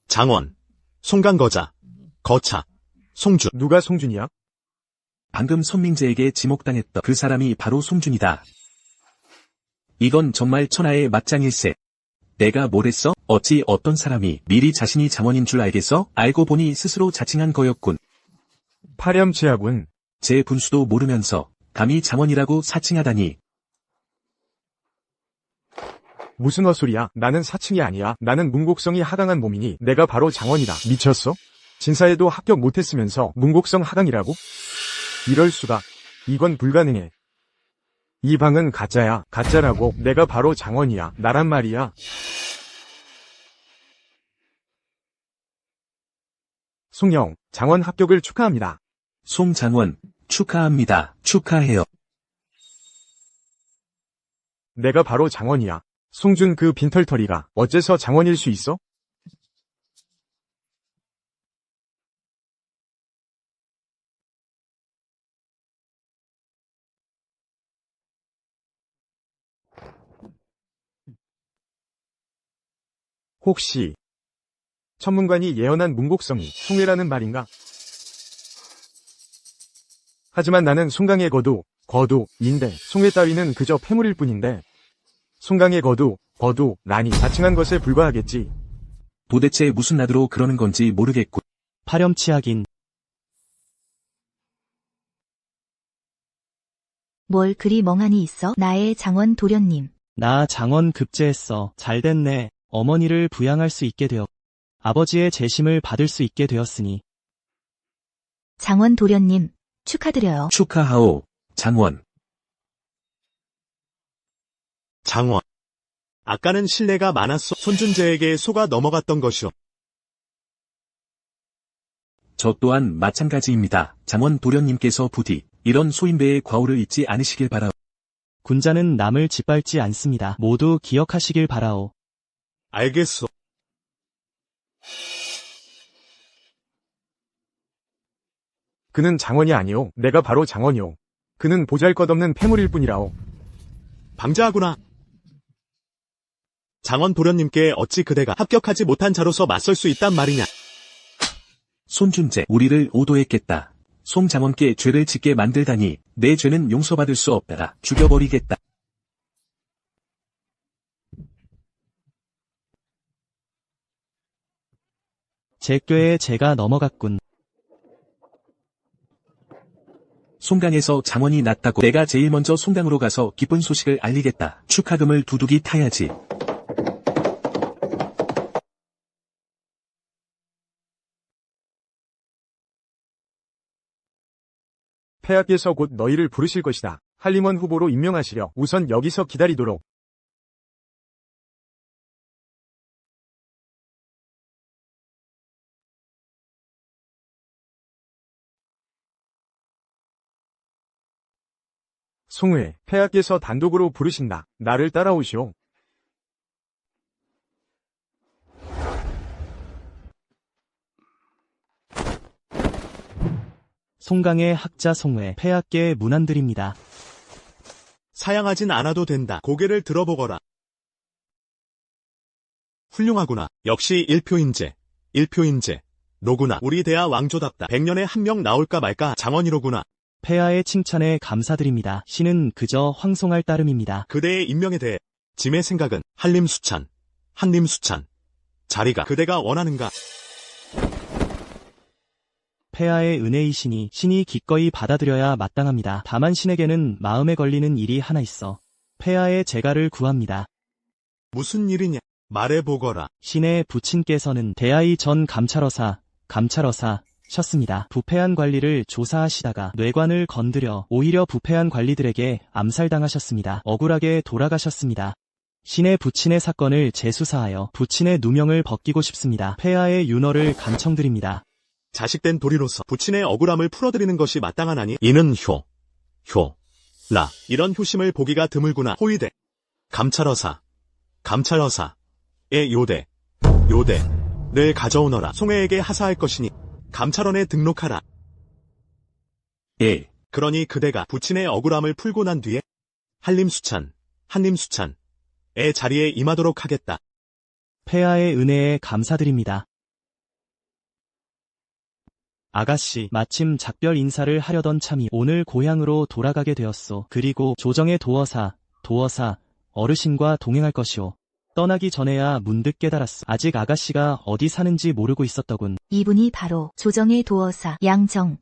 장원, 송강거자, 거차, 송준. 누가 송준이야? 방금 선민재에게 지목당했던 그 사람이 바로 송준이다. 이건 정말 천하의 맞짱일세. 내가 뭘 했어? 어찌 어떤 사람이 미리 자신이 장원인 줄 알겠어? 알고 보니 스스로 자칭한 거였군. 파렴치하군. 제 분수도 모르면서 감히 장원이라고 사칭하다니. 무슨 헛소리야. 나는 사칭이 아니야. 나는 문곡성이 하강한 몸이니 내가 바로 장원이다. 미쳤어? 진사에도 합격 못했으면서 문곡성 하강이라고? 이럴 수가. 이건 불가능해. 이 방은 가짜야. 가짜라고. 내가 바로 장원이야. 나란 말이야. 송영, 장원 합격을 축하합니다. 송장원, 축하합니다. 축하해요. 내가 바로 장원이야. 송준 그 빈털터리가 어째서 장원일 수 있어? 혹시 천문관이 예언한 문곡성이 송해라는 말인가? 하지만 나는 송강의 거두인데 송해 따위는 그저 폐물일 뿐인데 송강의 거두라니 자칭한 것에 불과하겠지. 도대체 무슨 나드로 그러는 건지 모르겠고. 파렴치하긴. 뭘 그리 멍하니 있어? 나의 장원 도련님. 나 장원 급제했어. 잘됐네. 어머니를 부양할 수 있게 되었. 아버지의 재심을 받을 수 있게 되었으니. 장원 도련님, 축하드려요. 축하하오, 장원. 장원. 아까는 신뢰가 많았어. 손준재에게 속아 넘어갔던 것이오. 저 또한 마찬가지입니다. 장원 도련님께서 부디 이런 소인배의 과오를 잊지 않으시길 바라오. 군자는 남을 짓밟지 않습니다. 모두 기억하시길 바라오. 알겠소. 그는 장원이 아니오. 내가 바로 장원이오. 그는 보잘것없는 폐물일 뿐이라오. 방자하구나. 장원 도련님께 어찌 그대가 합격하지 못한 자로서 맞설 수 있단 말이냐. 손준재, 우리를 오도했겠다. 송장원께 죄를 짓게 만들다니 내 죄는 용서받을 수 없다. 죽여버리겠다. 제 꾀에 제가 넘어갔군. 송강에서 장원이 났다고 내가 제일 먼저 송강으로 가서 기쁜 소식을 알리겠다. 축하금을 두둑이 타야지. 폐하께서 곧 너희를 부르실 것이다. 한림원 후보로 임명하시려 우선 여기서 기다리도록. 송회, 폐하께서 단독으로 부르신다. 나를 따라오시오. 송강의 학자 송회, 폐하께 문안드립니다. 사양하진 않아도 된다. 고개를 들어보거라. 훌륭하구나. 역시 일표인재. 로구나. 우리 대하 왕조답다. 100년에 한 명 나올까 말까 장원이로구나. 폐하의 칭찬에 감사드립니다. 신은 그저 황송할 따름입니다. 그대의 임명에 대해 짐의 생각은 한림수찬. 자리가 그대가 원하는가? 폐하의 은혜이시니 신이 기꺼이 받아들여야 마땅합니다. 다만 신에게는 마음에 걸리는 일이 하나 있어 폐하의 재가를 구합니다. 무슨 일이냐? 말해보거라. 신의 부친께서는 대하이 전 감찰어사셨습니다. 부패한 관리를 조사하시다가 뇌관을 건드려 오히려 부패한 관리들에게 암살당하셨습니다. 억울하게 돌아가셨습니다. 신의 부친의 사건을 재수사하여 부친의 누명을 벗기고 싶습니다. 폐하의 윤허를 간청드립니다. 자식된 도리로서 부친의 억울함을 풀어드리는 것이 마땅하나니 이는 이런 효심을 보기가 드물구나. 호위대 감찰어사의 요대를 가져오너라. 송해에게 하사할 것이니 감찰원에 등록하라. 예. 그러니 그대가 부친의 억울함을 풀고 난 뒤에 한림수찬의 자리에 임하도록 하겠다. 폐하의 은혜에 감사드립니다. 아가씨, 마침 작별 인사를 하려던 참이 오늘 고향으로 돌아가게 되었소. 그리고 조정의 도어사 어르신과 동행할 것이오. 떠나기 전에야 문득 깨달았소. 아직 아가씨가 어디 사는지 모르고 있었더군. 이분이 바로 조정의 도어사 량정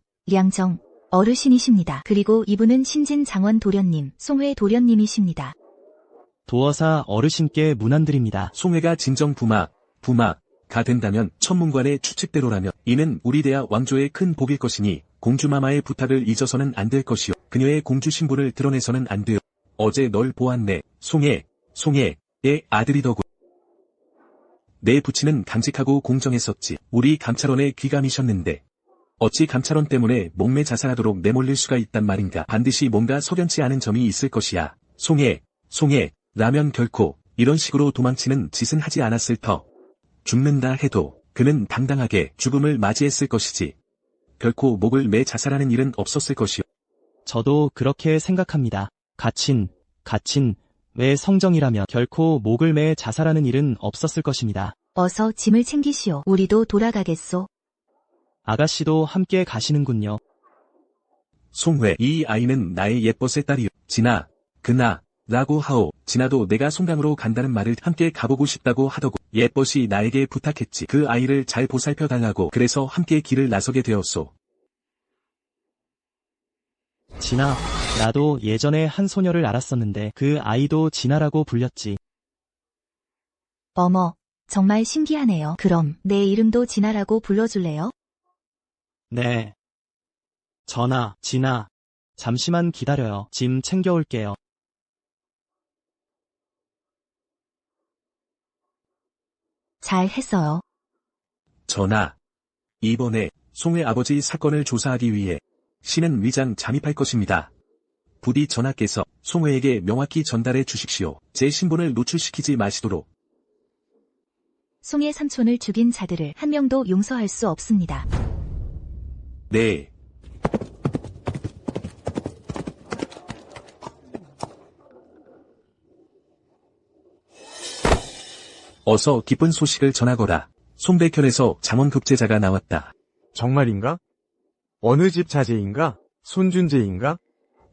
어르신이십니다. 그리고 이분은 신진 장원 도련님, 송회 도련님이십니다. 도어사 어르신께 문안드립니다. 송회가 진정 부막 가 된다면 천문관의 추측대로라면 이는 우리 대하 왕조의 큰 복일 것이니 공주마마의 부탁을 잊어서는 안 될 것이요. 그녀의 공주 신분을 드러내서는 안 돼요. 어제 널 보았네. 송해의 아들이더군. 내 부친은 강직하고 공정했었지. 우리 감찰원의 귀감이셨는데 어찌 감찰원 때문에 목매 자살하도록 내몰릴 수가 있단 말인가. 반드시 뭔가 석연치 않은 점이 있을 것이야. 송해라면 결코 이런 식으로 도망치는 짓은 하지 않았을 터. 죽는다 해도 그는 당당하게 죽음을 맞이했을 것이지. 결코 목을 매 자살하는 일은 없었을 것이요. 저도 그렇게 생각합니다. 갇힌 왜 성정이라면 결코 목을 매 자살하는 일은 없었을 것입니다. 어서 짐을 챙기시오. 우리도 돌아가겠소. 아가씨도 함께 가시는군요. 송회, 이 아이는 나의 예뻐의 딸이요. 진아, 라고 하오. 진아도 내가 송강으로 간다는 말을 함께 가보고 싶다고 하더고 예뻐이 나에게 부탁했지. 그 아이를 잘 보살펴 달라고. 그래서 함께 길을 나서게 되었소. 진아, 나도 예전에 한 소녀를 알았었는데 그 아이도 진아라고 불렸지. 어머, 정말 신기하네요. 그럼 내 이름도 진아라고 불러줄래요? 네. 진아. 잠시만 기다려요. 짐 챙겨올게요. 잘 했어요. 전하, 이번에 송회 아버지 사건을 조사하기 위해 신은 위장 잠입할 것입니다. 부디 전하께서 송회에게 명확히 전달해 주십시오. 제 신분을 노출시키지 마시도록. 송해 삼촌을 죽인 자들을 한 명도 용서할 수 없습니다. 네. 어서 기쁜 소식을 전하거라. 송백현에서 장원급제자가 나왔다. 정말인가? 어느 집 자제인가? 손준재인가?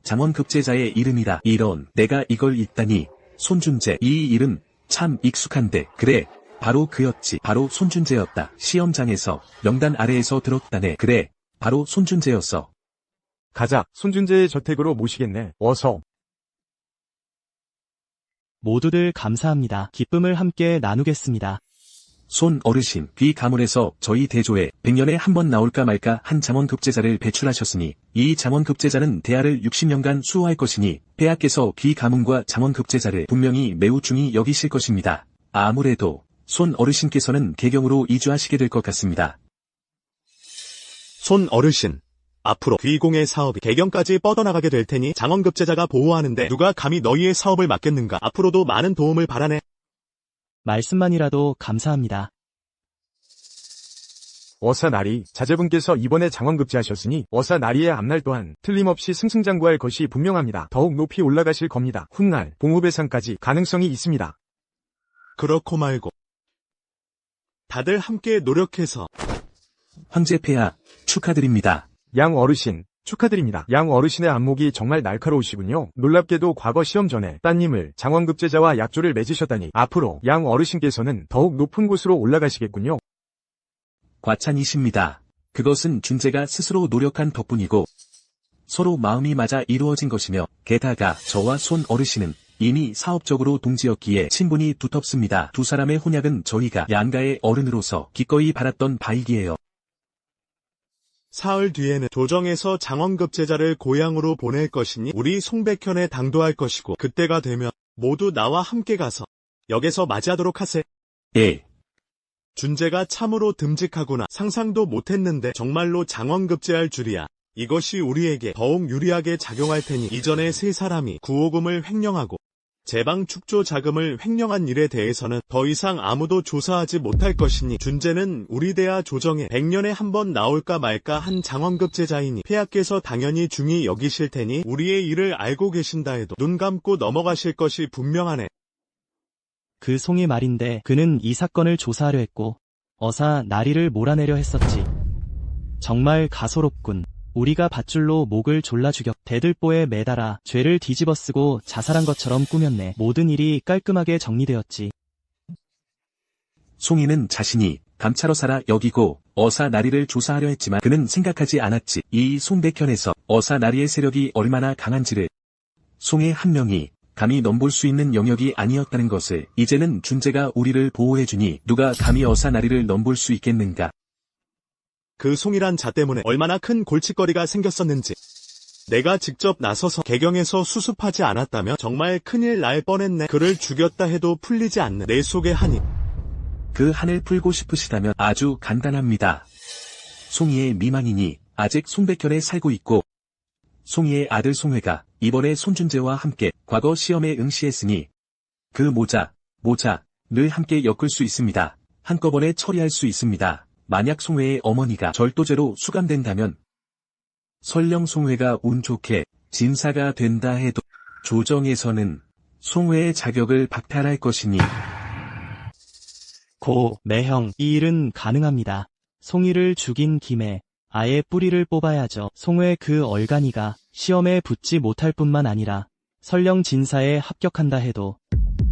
장원급제자의 이름이다. 이런, 내가 이걸 읽다니. 손준재, 이 이름 참 익숙한데. 그래, 바로 그였지. 바로 손준재였다. 시험장에서 명단 아래에서 들었다네. 그래, 바로 손준재였어. 가자, 손준재의 저택으로 모시겠네. 어서. 모두들 감사합니다. 기쁨을 함께 나누겠습니다. 손 어르신, 귀 가문에서 저희 대조에 100년에 한 번 나올까 말까 한 장원급제자를 배출하셨으니 이 장원급제자는 대하를 60년간 수호할 것이니 폐하께서 귀 가문과 장원급제자를 분명히 매우 중히 여기실 것입니다. 아무래도 손 어르신께서는 개경으로 이주하시게 될 것 같습니다. 손 어르신, 앞으로 귀공의 사업이 개경까지 뻗어나가게 될 테니 장원급제자가 보호하는데 누가 감히 너희의 사업을 맡겠는가. 앞으로도 많은 도움을 바라네. 말씀만이라도 감사합니다. 어사나리, 자제분께서 이번에 장원급제하셨으니 어사나리의 앞날 또한 틀림없이 승승장구할 것이 분명합니다. 더욱 높이 올라가실 겁니다. 훗날 봉후배상까지 가능성이 있습니다. 그렇고 말고 다들 함께 노력해서 황제 폐하, 축하드립니다. 양 어르신, 축하드립니다. 양 어르신의 안목이 정말 날카로우시군요. 놀랍게도 과거 시험 전에 따님을 장원급제자와 약조를 맺으셨다니 앞으로 양 어르신께서는 더욱 높은 곳으로 올라가시겠군요. 과찬이십니다. 그것은 준재가 스스로 노력한 덕분이고 서로 마음이 맞아 이루어진 것이며 게다가 저와 손 어르신은 이미 사업적으로 동지였기에 친분이 두텁습니다. 두 사람의 혼약은 저희가 양가의 어른으로서 기꺼이 바랐던 바이기예요. 사흘 뒤에는 도정에서 장원급제자를 고향으로 보낼 것이니 우리 송백현에 당도할 것이고 그때가 되면 모두 나와 함께 가서 역에서 맞이하도록 하세. 예. 준재가 참으로 듬직하구나. 상상도 못했는데 정말로 장원급제할 줄이야. 이것이 우리에게 더욱 유리하게 작용할 테니 이전에 세 사람이 구호금을 횡령하고 제방 축조 자금을 횡령한 일에 대해서는 더 이상 아무도 조사하지 못할 것이니 준재는 우리 대하 조정에 100년에 한 번 나올까 말까 한 장원급제자이니 폐하께서 당연히 중히 여기실 테니 우리의 일을 알고 계신다 해도 눈 감고 넘어가실 것이 분명하네. 그 송이 말인데 그는 이 사건을 조사하려 했고 어사 나리를 몰아내려 했었지. 정말 가소롭군. 우리가 밧줄로 목을 졸라 죽여 대들보에 매달아 죄를 뒤집어쓰고 자살한 것처럼 꾸몄네. 모든 일이 깔끔하게 정리되었지. 송이는 자신이 감찰어사라 여기고 어사 나리를 조사하려 했지만 그는 생각하지 않았지. 이 송백현에서 어사 나리의 세력이 얼마나 강한지를. 송의 한 명이 감히 넘볼 수 있는 영역이 아니었다는 것을. 이제는 준재가 우리를 보호해주니 누가 감히 어사나리를 넘볼 수 있겠는가. 그 송이란 자 때문에 얼마나 큰 골칫거리가 생겼었는지. 내가 직접 나서서 개경에서 수습하지 않았다면 정말 큰일 날 뻔했네. 그를 죽였다 해도 풀리지 않는 내 속의 한이. 그 한을 풀고 싶으시다면 아주 간단합니다. 송이의 미망인이 아직 송백현에 살고 있고 송이의 아들 송회가 이번에 손준재와 함께 과거 시험에 응시했으니 그 모자를 함께 엮을 수 있습니다. 한꺼번에 처리할 수 있습니다. 만약 송회의 어머니가 절도죄로 수감된다면 설령 송회가 운 좋게 진사가 된다 해도 조정에서는 송회의 자격을 박탈할 것이니 매형, 이 일은 가능합니다. 송이를 죽인 김에 아예 뿌리를 뽑아야죠. 송회 그 얼간이가 시험에 붙지 못할 뿐만 아니라 설령 진사에 합격한다 해도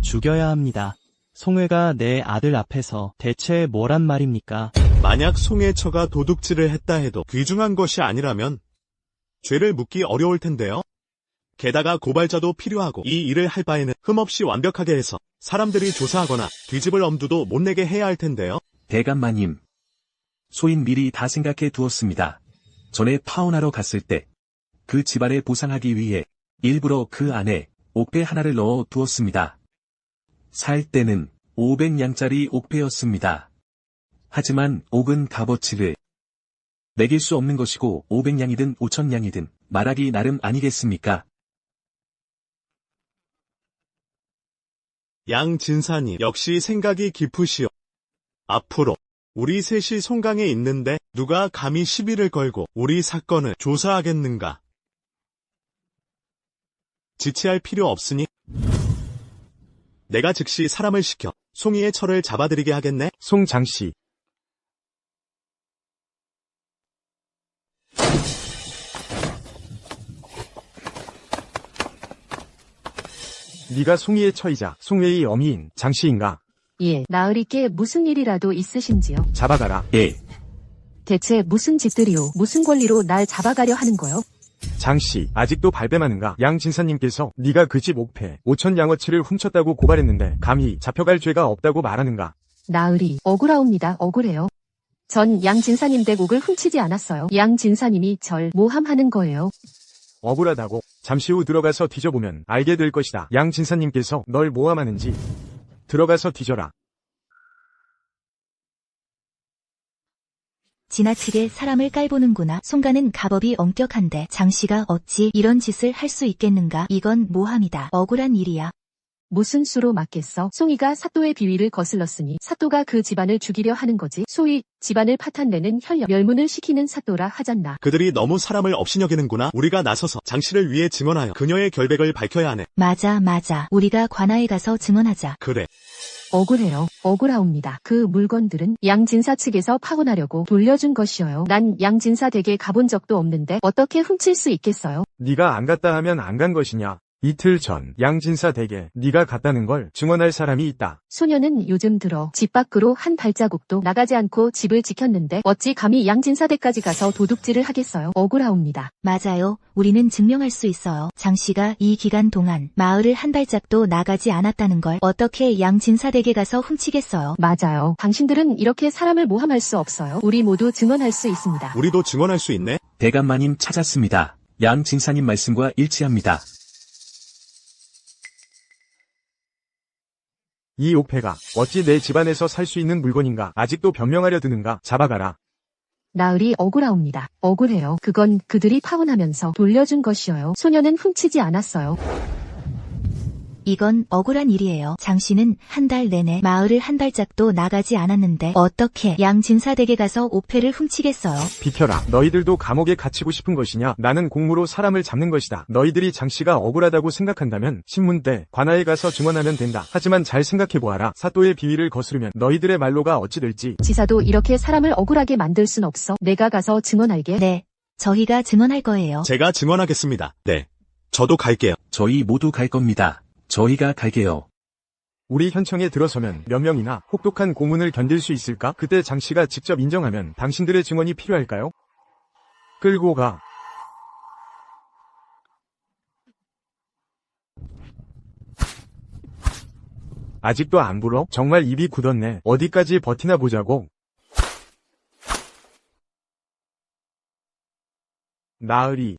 죽여야 합니다. 송회가 내 아들 앞에서 대체 뭐란 말입니까? 만약 송해처가 도둑질을 했다 해도 귀중한 것이 아니라면 죄를 묻기 어려울 텐데요. 게다가 고발자도 필요하고 이 일을 할 바에는 흠없이 완벽하게 해서 사람들이 조사하거나 뒤집을 엄두도 못 내게 해야 할 텐데요. 대감마님, 소인 미리 다 생각해 두었습니다. 전에 파혼하러 갔을 때 그 집안에 보상하기 위해 일부러 그 안에 옥패 하나를 넣어 두었습니다. 살 때는 500냥짜리 옥패였습니다. 하지만 옥은 값어치를 매길 수 없는 것이고 500냥이든 5,000냥이든 말하기 나름 아니겠습니까? 양진사님 역시 생각이 깊으시오. 앞으로 우리 셋이 송강에 있는데 누가 감히 시비를 걸고 우리 사건을 조사하겠는가. 지체할 필요 없으니 내가 즉시 사람을 시켜 송이의 처를 잡아들이게 하겠네. 송장씨. 네가 송이의 처이자 송회의 어미인 장씨인가? 예, 나으리께 무슨 일이라도 있으신지요? 잡아가라. 예, 대체 무슨 짓들이오? 무슨 권리로 날 잡아가려 하는 거요? 장씨, 아직도 발뺌하는가? 양진사님께서 네가 그 집 옥패 5,000양어치를 훔쳤다고 고발했는데 감히 잡혀갈 죄가 없다고 말하는가? 나으리, 억울하옵니다. 억울해요. 전 양진사님 댁옥을 훔치지 않았어요. 양진사님이 절 모함하는 거예요. 억울하다고? 잠시 후 들어가서 뒤져보면 알게 될 것이다. 양진사님께서 널 모함하는지 들어가서 뒤져라. 지나치게 사람을 깔보는구나. 송가는 가법이 엄격한데 장씨가 어찌 이런 짓을 할 수 있겠는가? 이건 모함이다. 억울한 일이야. 무슨 수로 맞겠어? 송이가 사또의 비위를 거슬렀으니 사또가 그 집안을 죽이려 하는 거지. 소위 집안을 파탄내는 혈력, 멸문을 시키는 사또라 하잖나. 그들이 너무 사람을 업신여기는구나. 우리가 나서서 장씨를 위해 증언하여 그녀의 결백을 밝혀야 하네. 맞아. 우리가 관아에 가서 증언하자. 그래. 억울해요. 억울하옵니다. 그 물건들은 양진사 측에서 파혼하려고 돌려준 것이어요. 난 양진사 댁에 가본 적도 없는데 어떻게 훔칠 수 있겠어요? 네가 안 갔다 하면 안 간 것이냐? 이틀 전 양진사 댁에 네가 갔다는 걸 증언할 사람이 있다. 소녀는 요즘 들어 집 밖으로 한 발자국도 나가지 않고 집을 지켰는데 어찌 감히 양진사 댁까지 가서 도둑질을 하겠어요? 억울하옵니다. 맞아요. 우리는 증명할 수 있어요. 장씨가 이 기간 동안 마을을 한 발짝도 나가지 않았다는 걸 어떻게 양진사 댁에 가서 훔치겠어요? 맞아요. 당신들은 이렇게 사람을 모함할 수 없어요. 우리 모두 증언할 수 있습니다. 우리도 증언할 수 있네. 대감마님 찾았습니다. 양 진사님 말씀과 일치합니다. 이 옥패가 어찌 내 집안에서 살 수 있는 물건인가? 아직도 변명하려 드는가? 잡아가라. 나으리 억울하옵니다. 억울해요. 그건 그들이 파혼하면서 돌려준 것이어요. 소녀는 훔치지 않았어요. 이건 억울한 일이에요. 장씨는 한 달 내내 마을을 한 발짝도 나가지 않았는데 어떻게 양진사 댁에 가서 옥패를 훔치겠어요? 비켜라. 너희들도 감옥에 갇히고 싶은 것이냐? 나는 공무로 사람을 잡는 것이다. 너희들이 장씨가 억울하다고 생각한다면 신문대 관아에 가서 증언하면 된다. 하지만 잘 생각해보아라. 사또의 비위를 거스르면 너희들의 말로가 어찌 될지. 지사도 이렇게 사람을 억울하게 만들 순 없어. 내가 가서 증언할게. 네. 저희가 증언할 거예요. 제가 증언하겠습니다. 네. 저도 갈게요. 저희 모두 갈 겁니다. 저희가 갈게요. 우리 현청에 들어서면 몇 명이나 혹독한 고문을 견딜 수 있을까? 그때 장씨가 직접 인정하면 당신들의 증언이 필요할까요? 끌고 가. 아직도 안 불어? 정말 입이 굳었네. 어디까지 버티나 보자고. 나으리,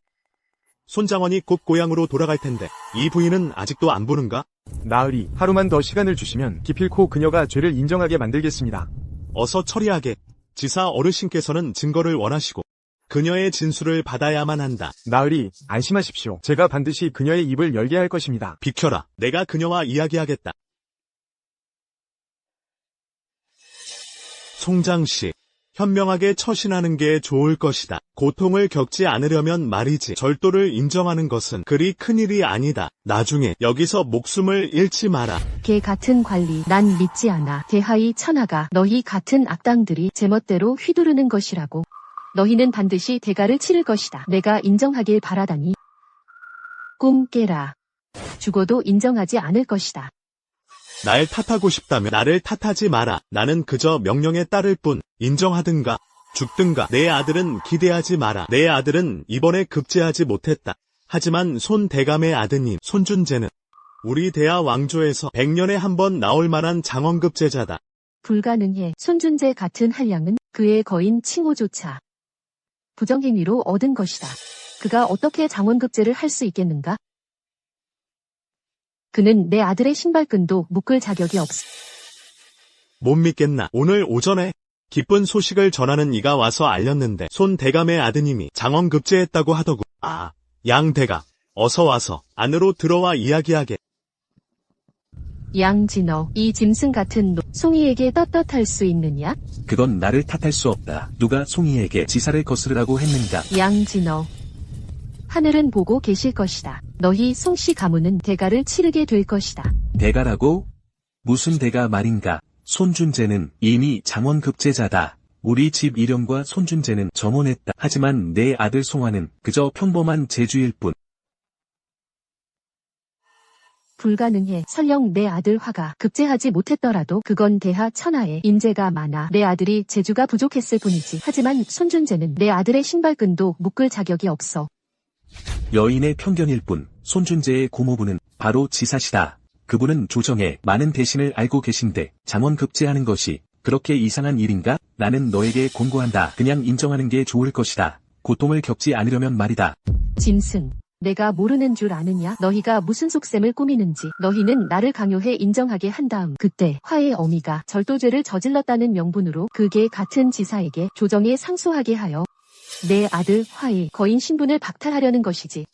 손장원이 곧 고향으로 돌아갈 텐데 이 부인은 아직도 안 부는가? 나으리, 하루만 더 시간을 주시면 기필코 그녀가 죄를 인정하게 만들겠습니다. 어서 처리하게. 지사 어르신께서는 증거를 원하시고 그녀의 진술을 받아야만 한다. 나으리, 안심하십시오. 제가 반드시 그녀의 입을 열게 할 것입니다. 비켜라. 내가 그녀와 이야기하겠다. 송장씨, 현명하게 처신하는 게 좋을 것이다. 고통을 겪지 않으려면 말이지. 절도를 인정하는 것은 그리 큰일이 아니다. 나중에 여기서 목숨을 잃지 마라. 개 같은 관리 난 믿지 않아. 대하이 천하가 너희 같은 악당들이 제멋대로 휘두르는 것이라고. 너희는 반드시 대가를 치를 것이다. 내가 인정하길 바라다니. 꿈 깨라. 죽어도 인정하지 않을 것이다. 날 탓하고 싶다면 나를 탓하지 마라. 나는 그저 명령에 따를 뿐. 인정하든가 죽든가. 내 아들은 기대하지 마라. 내 아들은 이번에 급제하지 못했다. 하지만 손 대감의 아드님 손준재는 우리 대하 왕조에서 100년에 한 번 나올 만한 장원급제자다. 불가능해. 손준재 같은 한량은 그의 거인 칭호조차 부정행위로 얻은 것이다. 그가 어떻게 장원급제를 할 수 있겠는가? 그는 내 아들의 신발끈도 묶을 자격이 없어. 못 믿겠나. 오늘 오전에 기쁜 소식을 전하는 이가 와서 알렸는데 손 대감의 아드님이 장원급제했다고 하더구. 아, 양 대감, 어서 와서 안으로 들어와 이야기하게. 양진어, 이 짐승 같은 놈, 송이에게 떳떳할 수 있느냐? 그건 나를 탓할 수 없다. 누가 송이에게 지사를 거스르라고 했는가? 양진어, 하늘은 보고 계실 것이다. 너희 송씨 가문은 대가를 치르게 될 것이다. 대가라고? 무슨 대가 말인가? 손준재는 이미 장원급제자다. 우리 집 일영과 손준재는 정혼했다. 하지만 내 아들 송화는 그저 평범한 제주일 뿐. 불가능해. 설령 내 아들 화가 급제하지 못했더라도 그건 대하 천하에 인재가 많아 내 아들이 재주가 부족했을 뿐이지. 하지만 손준재는 내 아들의 신발끈도 묶을 자격이 없어. 여인의 편견일 뿐. 손준재의 고모부는 바로 지사시다. 그분은 조정에 많은 대신을 알고 계신데 장원급제하는 것이 그렇게 이상한 일인가? 나는 너에게 권고한다. 그냥 인정하는 게 좋을 것이다. 고통을 겪지 않으려면 말이다. 짐승, 내가 모르는 줄 아느냐? 너희가 무슨 속셈을 꾸미는지. 너희는 나를 강요해 인정하게 한 다음 그때 화의 어미가 절도죄를 저질렀다는 명분으로 그 개 같은 지사에게 조정에 상소하게 하여 내 아들 화의 거인 신분을 박탈하려는 것이지.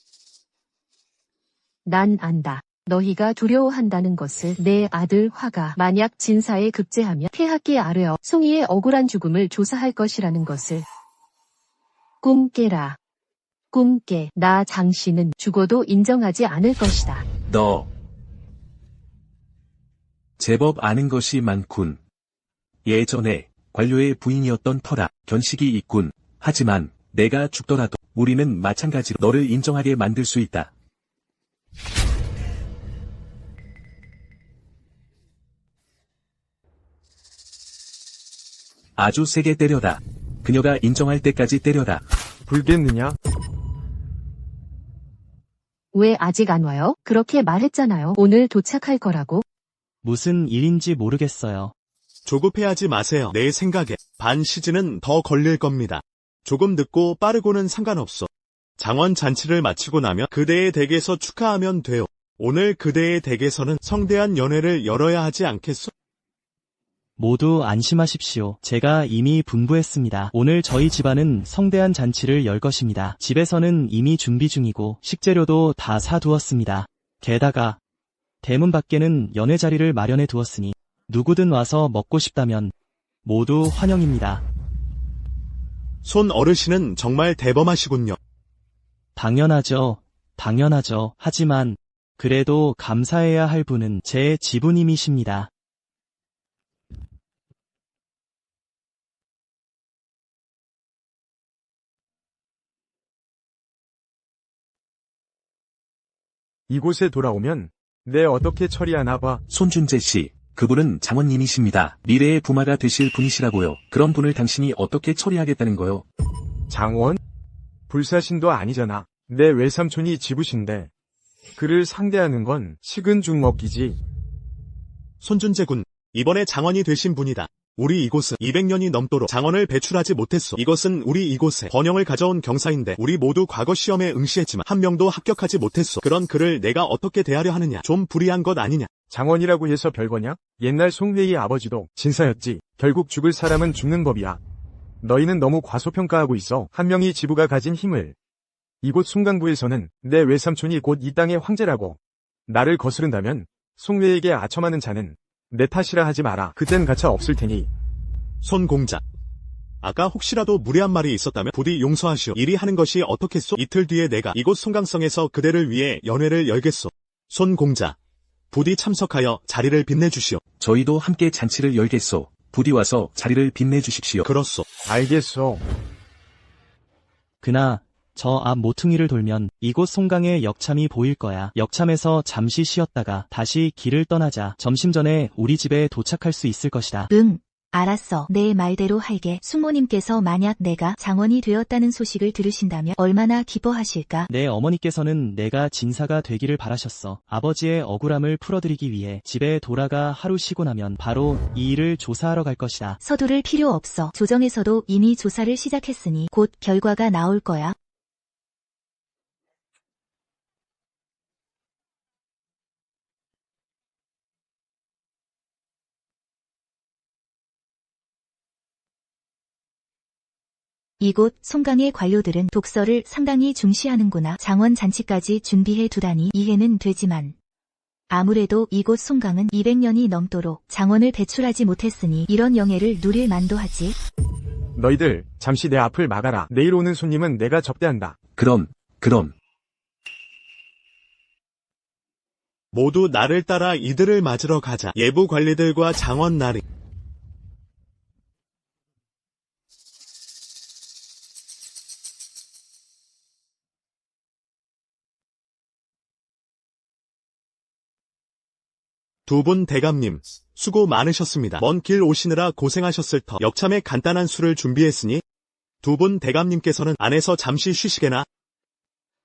난 안다. 너희가 두려워한다는 것을. 내 아들 화가 만약 진사에 급제하며 폐하께 아뢰어 송이의 억울한 죽음을 조사할 것이라는 것을. 꿈 깨라. 꿈 깨. 나 장씨는 죽어도 인정하지 않을 것이다. 너 제법 아는 것이 많군. 예전에 관료의 부인이었던 터라 견식이 있군. 하지만 내가 죽더라도 우리는 마찬가지로 너를 인정하게 만들 수 있다. 아주 세게 때려라. 그녀가 인정할 때까지 때려라. 불겠느냐? 왜 아직 안 와요? 그렇게 말했잖아요. 오늘 도착할 거라고. 무슨 일인지 모르겠어요. 조급해하지 마세요. 내 생각에 반 시즌은 더 걸릴 겁니다. 조금 늦고 빠르고는 상관없어. 장원 잔치를 마치고 나면 그대의 댁에서 축하하면 돼요. 오늘 그대의 댁에서는 성대한 연회를 열어야 하지 않겠소? 모두 안심하십시오. 제가 이미 분부했습니다. 오늘 저희 집안은 성대한 잔치를 열 것입니다. 집에서는 이미 준비 중이고 식재료도 다 사두었습니다. 게다가 대문 밖에는 연회 자리를 마련해 두었으니 누구든 와서 먹고 싶다면 모두 환영입니다. 손 어르신은 정말 대범하시군요. 당연하죠. 당연하죠. 하지만 그래도 감사해야 할 분은 제 지부님이십니다. 이곳에 돌아오면 내 어떻게 처리하나 봐. 손준재 씨, 그분은 장원님이십니다. 미래의 부마가 되실 분이시라고요. 그런 분을 당신이 어떻게 처리하겠다는 거요? 장원? 불사신도 아니잖아. 내 외삼촌이 지부신데 그를 상대하는 건 식은 죽 먹기지. 손준재 군, 이번에 장원이 되신 분이다. 우리 이곳은 200년이 넘도록 장원을 배출하지 못했소. 이것은 우리 이곳에 번영을 가져온 경사인데 우리 모두 과거 시험에 응시했지만 한 명도 합격하지 못했소. 그런 그를 내가 어떻게 대하려 하느냐. 좀 불이한 것 아니냐. 장원이라고 해서 별거냐? 옛날 송회의 아버지도 진사였지. 결국 죽을 사람은 죽는 법이야. 너희는 너무 과소평가하고 있어. 한 명이 지부가 가진 힘을. 이곳 송강부에서는 내 외삼촌이 곧 이 땅의 황제라고. 나를 거스른다면 송회에게 아첨하는 자는 내 탓이라 하지 마라. 그땐 가차 없을 테니. 손 공작. 아까 혹시라도 무례한 말이 있었다면 부디 용서하시오. 이리 하는 것이 어떻겠소? 이틀 뒤에 내가 이곳 송강성에서 그대를 위해 연회를 열겠소. 손 공작. 부디 참석하여 자리를 빛내주시오. 저희도 함께 잔치를 열겠소. 부디 와서 자리를 빛내주십시오. 그렇소. 알겠어. 그나 저 앞 모퉁이를 돌면 이곳 송강의 역참이 보일 거야. 역참에서 잠시 쉬었다가 다시 길을 떠나자 점심 전에 우리 집에 도착할 수 있을 것이다. 응, 알았어. 내 말대로 할게. 숙모님께서 만약 내가 장원이 되었다는 소식을 들으신다면 얼마나 기뻐하실까? 내 어머니께서는 내가 진사가 되기를 바라셨어. 아버지의 억울함을 풀어드리기 위해 집에 돌아가 하루 쉬고 나면 바로 이 일을 조사하러 갈 것이다. 서두를 필요 없어. 조정에서도 이미 조사를 시작했으니 곧 결과가 나올 거야. 이곳 송강의 관료들은 독서를 상당히 중시하는구나. 장원 잔치까지 준비해 두다니 이해는 되지만 아무래도 이곳 송강은 200년이 넘도록 장원을 배출하지 못했으니 이런 영예를 누릴 만도 하지. 너희들 잠시 내 앞을 막아라. 내일 오는 손님은 내가 접대한다. 그럼. 모두 나를 따라 이들을 맞으러 가자. 예부 관리들과 장원 나리. 두 분 대감님, 수고 많으셨습니다. 먼 길 오시느라 고생하셨을 터 역참에 간단한 술을 준비했으니 두 분 대감님께서는 안에서 잠시 쉬시게나.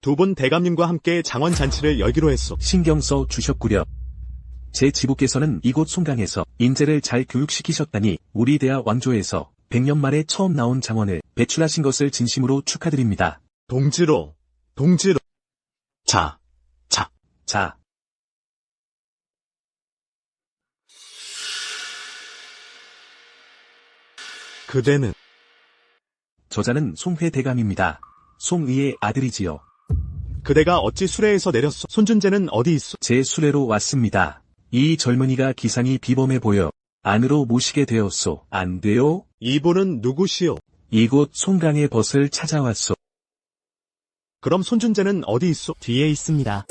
두 분 대감님과 함께 장원 잔치를 열기로 했소. 신경 써 주셨구려. 제 지부께서는 이곳 송강에서 인재를 잘 교육시키셨다니 우리 대하 왕조에서 100년 만에 처음 나온 장원을 배출하신 것을 진심으로 축하드립니다. 동지로. 자. 그대는 저자는 송회 대감입니다. 송의의 아들이지요. 그대가 어찌 수레에서 내렸소? 손준재는 어디 있소? 제 수레로 왔습니다. 이 젊은이가 기상이 비범해 보여 안으로 모시게 되었소. 안 돼요? 이분은 누구시오? 이곳 송강의 벗을 찾아왔소. 그럼 손준재는 어디 있소? 뒤에 있습니다.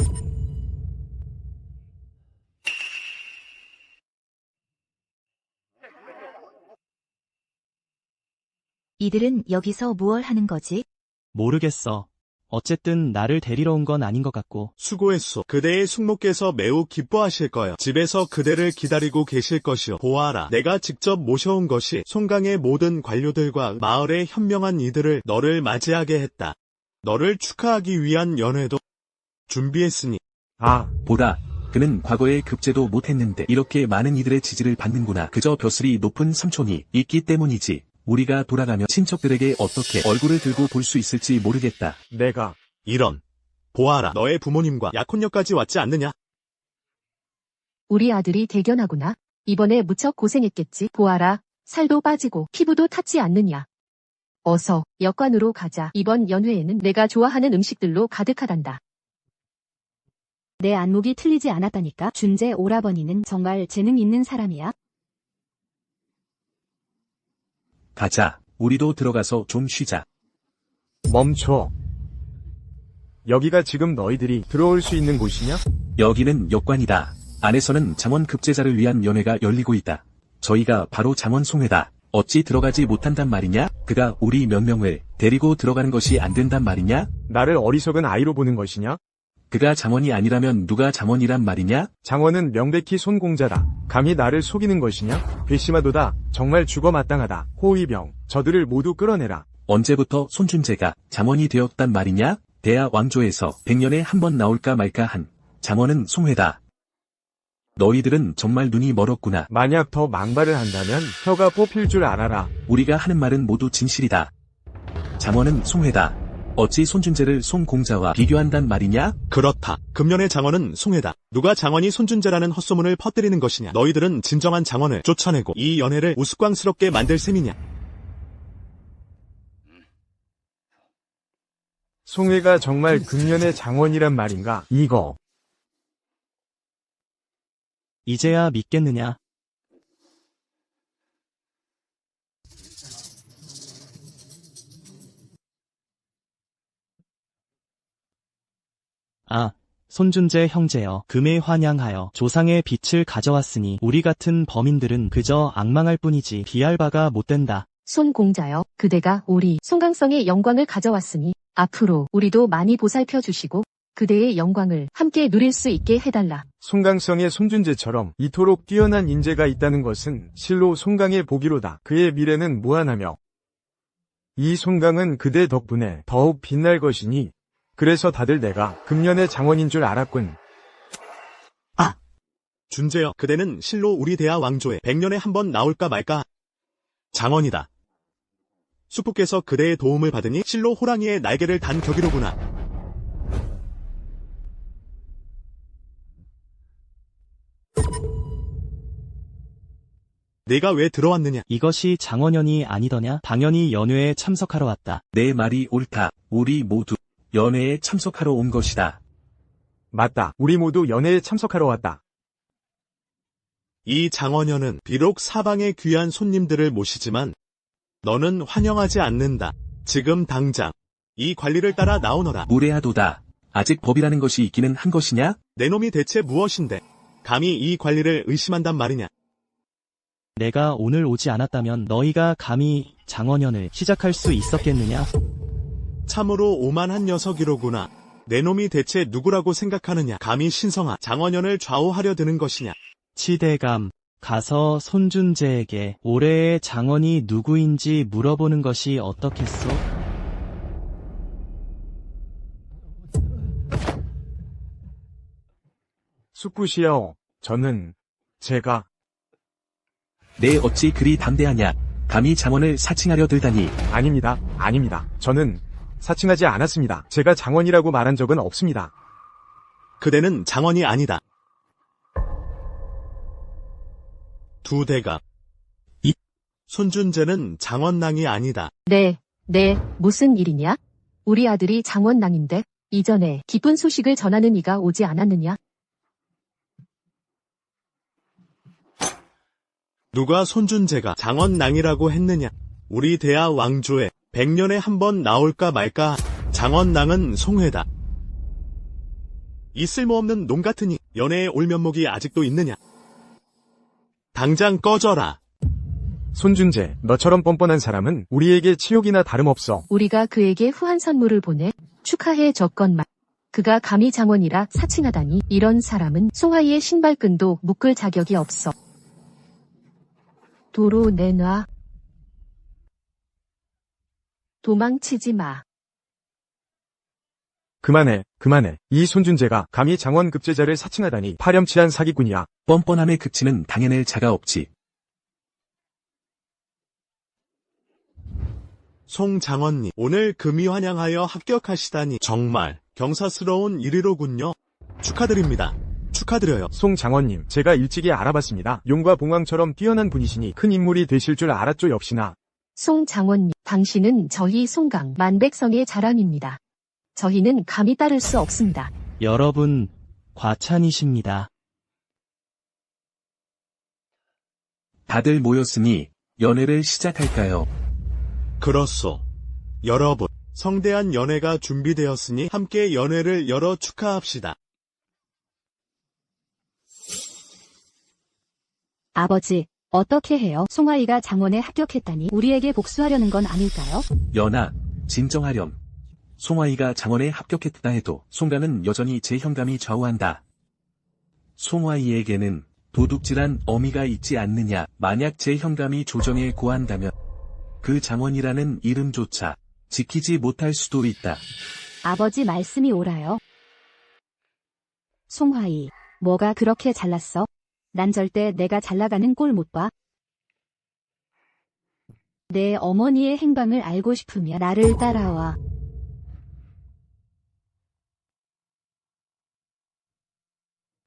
이들은 여기서 무얼 하는 거지? 모르겠어. 어쨌든 나를 데리러 온 건 아닌 것 같고. 수고했소. 그대의 숙모께서 매우 기뻐하실 거요. 집에서 그대를 기다리고 계실 것이오. 보아라. 내가 직접 모셔온 것이 송강의 모든 관료들과 마을의 현명한 이들을 너를 맞이하게 했다. 너를 축하하기 위한 연회도 준비했으니. 보라. 그는 과거에 급제도 못했는데 이렇게 많은 이들의 지지를 받는구나. 그저 벼슬이 높은 삼촌이 있기 때문이지. 우리가 돌아가면 친척들에게 어떻게 얼굴을 들고 볼 수 있을지 모르겠다. 내가. 이런. 보아라. 너의 부모님과 약혼녀까지 왔지 않느냐? 우리 아들이 대견하구나. 이번에 무척 고생했겠지. 보아라. 살도 빠지고 피부도 탔지 않느냐. 어서 역관으로 가자. 이번 연회에는 내가 좋아하는 음식들로 가득하단다. 내 안목이 틀리지 않았다니까. 준재 오라버니는 정말 재능 있는 사람이야. 가자. 우리도 들어가서 좀 쉬자. 멈춰. 여기가 지금 너희들이 들어올 수 있는 곳이냐? 여기는 역관이다. 안에서는 장원 급제자를 위한 연회가 열리고 있다. 저희가 바로 장원 송회다. 어찌 들어가지 못한단 말이냐? 그가 우리 몇 명을 데리고 들어가는 것이 안 된단 말이냐? 나를 어리석은 아이로 보는 것이냐? 그가 장원이 아니라면 누가 장원이란 말이냐? 장원은 명백히 손공자다. 감히 나를 속이는 것이냐? 괘씸하도다. 정말 죽어 마땅하다. 호위병, 저들을 모두 끌어내라. 언제부터 손준재가 장원이 되었단 말이냐? 대하 왕조에서 100년에 한 번 나올까 말까 한 장원은 송회다. 너희들은 정말 눈이 멀었구나. 만약 더 망발을 한다면 혀가 뽑힐 줄 알아라. 우리가 하는 말은 모두 진실이다. 장원은 송회다. 어찌 손준재를 송공자와 비교한단 말이냐? 그렇다. 금년의 장원은 송해다. 누가 장원이 손준재라는 헛소문을 퍼뜨리는 것이냐? 너희들은 진정한 장원을 쫓아내고 이 연애를 우스꽝스럽게 만들 셈이냐? 송혜가 정말 금년의 장원이란 말인가? 이거. 이제야 믿겠느냐? 아, 손준재 형제여, 금에 환양하여 조상의 빛을 가져왔으니 우리 같은 범인들은 그저 악망할 뿐이지 비할 바가 못 된다. 손공자여, 그대가 우리 송강성의 영광을 가져왔으니 앞으로 우리도 많이 보살펴 주시고 그대의 영광을 함께 누릴 수 있게 해달라. 송강성의 손준재처럼 이토록 뛰어난 인재가 있다는 것은 실로 송강의 복이로다. 그의 미래는 무한하며 이 송강은 그대 덕분에 더욱 빛날 것이니 그래서 다들 내가 금년의 장원인 줄 알았군. 준재여, 그대는 실로 우리 대하 왕조에 100년에 한 번 나올까 말까 장원이다. 수프께서 그대의 도움을 받으니 실로 호랑이의 날개를 단 격이로구나. 내가 왜 들어왔느냐? 이것이 장원연이 아니더냐? 당연히 연회에 참석하러 왔다. 내 말이 옳다. 우리 모두 연회에 참석하러 온 것이다. 맞다. 우리 모두 연회에 참석하러 왔다. 이 장원현은 비록 사방의 귀한 손님들을 모시지만 너는 환영하지 않는다. 지금 당장 이 관리를 따라 나오너라. 무례하도다. 아직 법이라는 것이 있기는 한 것이냐? 내 놈이 대체 무엇인데 감히 이 관리를 의심한단 말이냐? 내가 오늘 오지 않았다면 너희가 감히 장원연을 시작할 수 있었겠느냐? 참으로 오만한 녀석이로구나. 내 놈이 대체 누구라고 생각하느냐? 감히 신성아 장원현을 좌우하려 드는 것이냐? 치대감, 가서 손준재에게 올해의 장원이 누구인지 물어보는 것이 어떻겠소? 숙부시여, 저는 제가 내 어찌 그리 담대하냐? 감히 장원을 사칭하려 들다니. 아닙니다. 저는 사칭하지 않았습니다. 제가 장원이라고 말한 적은 없습니다. 그대는 장원이 아니다. 두 대가 손준재는 장원낭이 아니다. 네, 무슨 일이냐? 우리 아들이 장원낭인데 이전에 기쁜 소식을 전하는 이가 오지 않았느냐? 누가 손준재가 장원낭이라고 했느냐? 우리 대하 왕조에 100년에 한 번 나올까 말까. 장원낭은 송회다. 이 쓸모없는 놈 같으니 연애에 올 면목이 아직도 있느냐? 당장 꺼져라. 손준재, 너처럼 뻔뻔한 사람은 우리에게 치욕이나 다름없어. 우리가 그에게 후한 선물을 보내 축하해 줬건만 그가 감히 장원이라 사칭하다니 이런 사람은 송하이의 신발끈도 묶을 자격이 없어. 도로 내놔. 도망치지 마. 그만해. 이 손준재가 감히 장원 급제자를 사칭하다니 파렴치한 사기꾼이야. 뻔뻔함의 극치는 당해낼 자가 없지. 송장원님, 오늘 금이 환양하여 합격하시다니 정말 경사스러운 일이로군요. 축하드립니다. 축하드려요. 송장원님, 제가 일찍이 알아봤습니다. 용과 봉황처럼 뛰어난 분이시니 큰 인물이 되실 줄 알았죠. 역시나. 송장원님, 당신은 저희 송강 만백성의 자랑입니다. 저희는 감히 따를 수 없습니다. 여러분, 과찬이십니다. 다들 모였으니 연회를 시작할까요? 그렇소. 여러분, 성대한 연회가 준비되었으니 함께 연회를 열어 축하합시다. 아버지, 어떻게 해요? 송하이가 장원에 합격했다니 우리에게 복수하려는 건 아닐까요? 연아, 진정하렴. 송화이가 장원에 합격했다 해도 송가는 여전히 제 현감이 좌우한다. 송화이에게는 도둑질한 어미가 있지 않느냐. 만약 제 현감이 조정에 고한다면 그 장원이라는 이름조차 지키지 못할 수도 있다. 아버지 말씀이 옳아요. 송하이, 뭐가 그렇게 잘났어? 난 절대 내가 잘 나가는 꼴 못 봐. 내 어머니의 행방을 알고 싶으면 나를 따라와.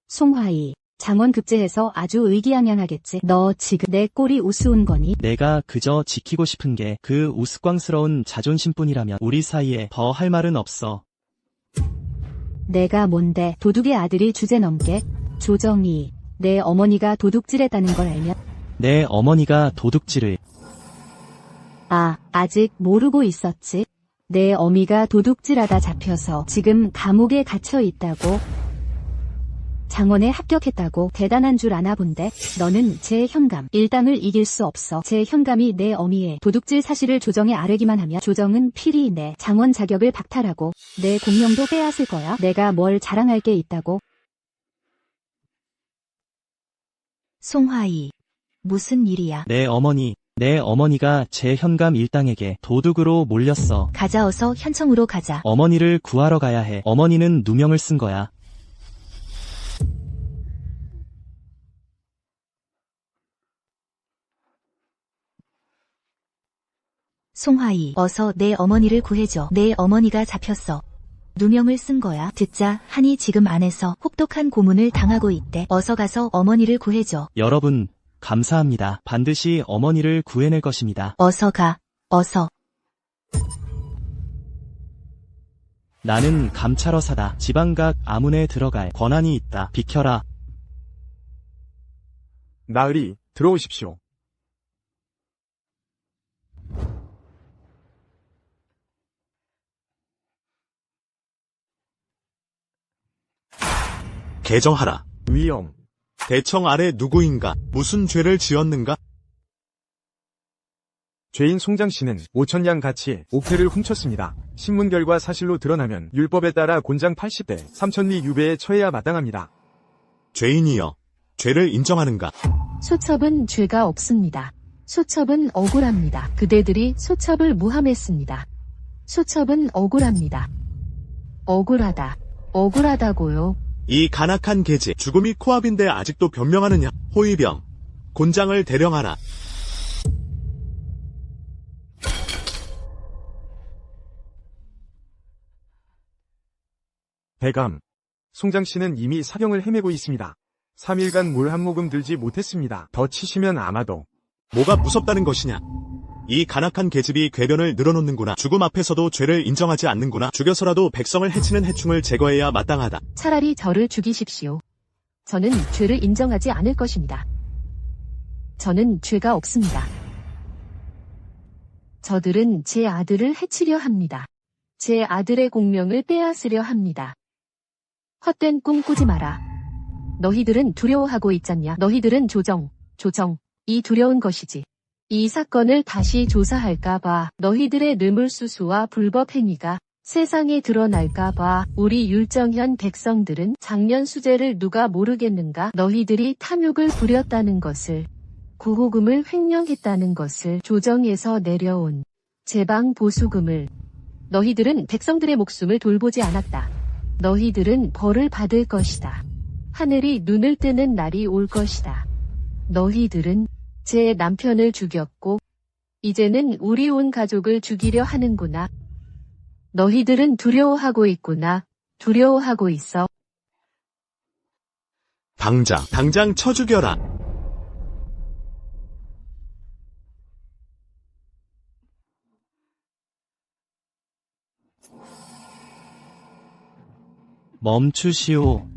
송화이, 장원급제해서 아주 의기양양하겠지. 너 지금 내 꼴이 우스운 거니? 내가 그저 지키고 싶은 게 그 우스꽝스러운 자존심뿐이라면 우리 사이에 더 할 말은 없어. 내가 뭔데 도둑의 아들이 주제 넘게? 조정이, 내 어머니가 도둑질했다는 걸 알면? 내 어머니가 도둑질을. 아, 아직 모르고 있었지? 내 어미가 도둑질하다 잡혀서 지금 감옥에 갇혀 있다고? 장원에 합격했다고 대단한 줄 아나 본데 너는 제 현감 일당을 이길 수 없어. 제 현감이 내 어미의 도둑질 사실을 조정에 아뢰기만 하면 조정은 필히 내 장원 자격을 박탈하고 내 공명도 빼앗을 거야. 내가 뭘 자랑할 게 있다고? 송화이, 무슨 일이야? 내 어머니가 제 현감 일당에게 도둑으로 몰렸어. 가자, 어서 현청으로 가자. 어머니를 구하러 가야 해. 어머니는 누명을 쓴 거야. 송화이, 어서 내 어머니를 구해줘. 내 어머니가 잡혔어. 누명을 쓴 거야. 듣자 하니 지금 안에서 혹독한 고문을 당하고 있대. 어서 가서 어머니를 구해줘. 여러분, 감사합니다. 반드시 어머니를 구해낼 것입니다. 어서 가. 어서. 나는 감찰어사다. 지방각 아문에 들어갈 권한이 있다. 비켜라. 나으리, 들어오십시오. 개정하라. 위엄. 대청 아래 누구인가? 무슨 죄를 지었는가? 죄인 송장 씨는 5천량 가치의 옥패를 훔쳤습니다. 신문 결과 사실로 드러나면 율법에 따라 곤장 80대 3천리 유배에 처해야 마땅합니다. 죄인이여, 죄를 인정하는가? 소첩은 죄가 없습니다. 소첩은 억울합니다. 그대들이 소첩을 무함했습니다. 소첩은 억울합니다. 억울하다. 억울하다고요. 이 간악한 계지, 죽음이 코앞인데 아직도 변명하느냐? 호위병, 곤장을 대령하라. 대감. 송장 씨는 이미 사경을 헤매고 있습니다. 3일간 물 한 모금 들지 못했습니다. 더 치시면 아마도. 뭐가 무섭다는 것이냐? 이 간악한 계집이 궤변을 늘어놓는구나. 죽음 앞에서도 죄를 인정하지 않는구나. 죽여서라도 백성을 해치는 해충을 제거해야 마땅하다. 차라리 저를 죽이십시오. 저는 죄를 인정하지 않을 것입니다. 저는 죄가 없습니다. 저들은 제 아들을 해치려 합니다. 제 아들의 공명을 빼앗으려 합니다. 헛된 꿈 꾸지 마라. 너희들은 두려워하고 있잖냐. 너희들은 조정, 이 두려운 것이지. 이 사건을 다시 조사할까봐 너희들의 뇌물수수와 불법 행위가 세상에 드러날까봐 우리 율정현 백성들은 작년 수재를 누가 모르겠는가. 너희들이 탐욕을 부렸다는 것을, 구호금을 횡령했다는 것을, 조정에서 내려온 제방 보수금을. 너희들은 백성들의 목숨을 돌보지 않았다. 너희들은 벌을 받을 것이다. 하늘이 눈을 뜨는 날이 올 것이다. 너희들은 제 남편을 죽였고 이제는 우리 온 가족을 죽이려 하는구나. 너희들은 두려워하고 있구나. 두려워하고 있어. 당장 쳐 죽여라. 멈추시오.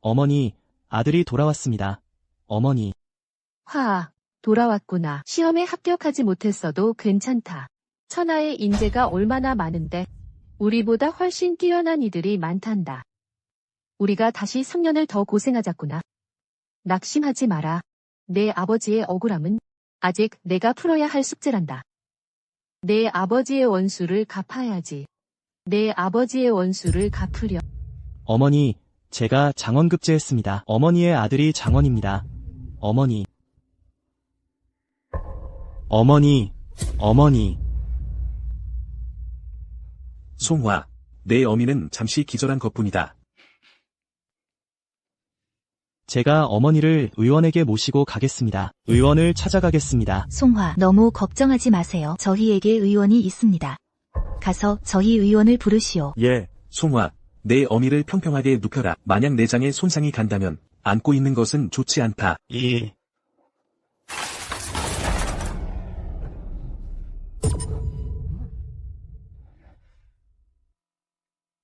어머니, 아들이 돌아왔습니다. 어머니. 돌아왔구나. 시험에 합격하지 못했어도 괜찮다. 천하의 인재가 얼마나 많은데 우리보다 훨씬 뛰어난 이들이 많단다. 우리가 다시 3년을 더 고생하자꾸나. 낙심하지 마라. 내 아버지의 억울함은 아직 내가 풀어야 할 숙제란다. 내 아버지의 원수를 갚아야지. 내 아버지의 원수를 갚으려. 어머니, 제가 장원급제했습니다. 어머니의 아들이 장원입니다. 어머니. 송화, 내 어미는 잠시 기절한 것뿐이다. 제가 어머니를 의원에게 모시고 가겠습니다. 의원을 찾아가겠습니다. 송화, 너무 걱정하지 마세요. 저희에게 의원이 있습니다. 가서 저희 의원을 부르시오. 예. 송화, 내 어미를 평평하게 눕혀라. 만약 내장에 손상이 간다면 안고 있는 것은 좋지 않다.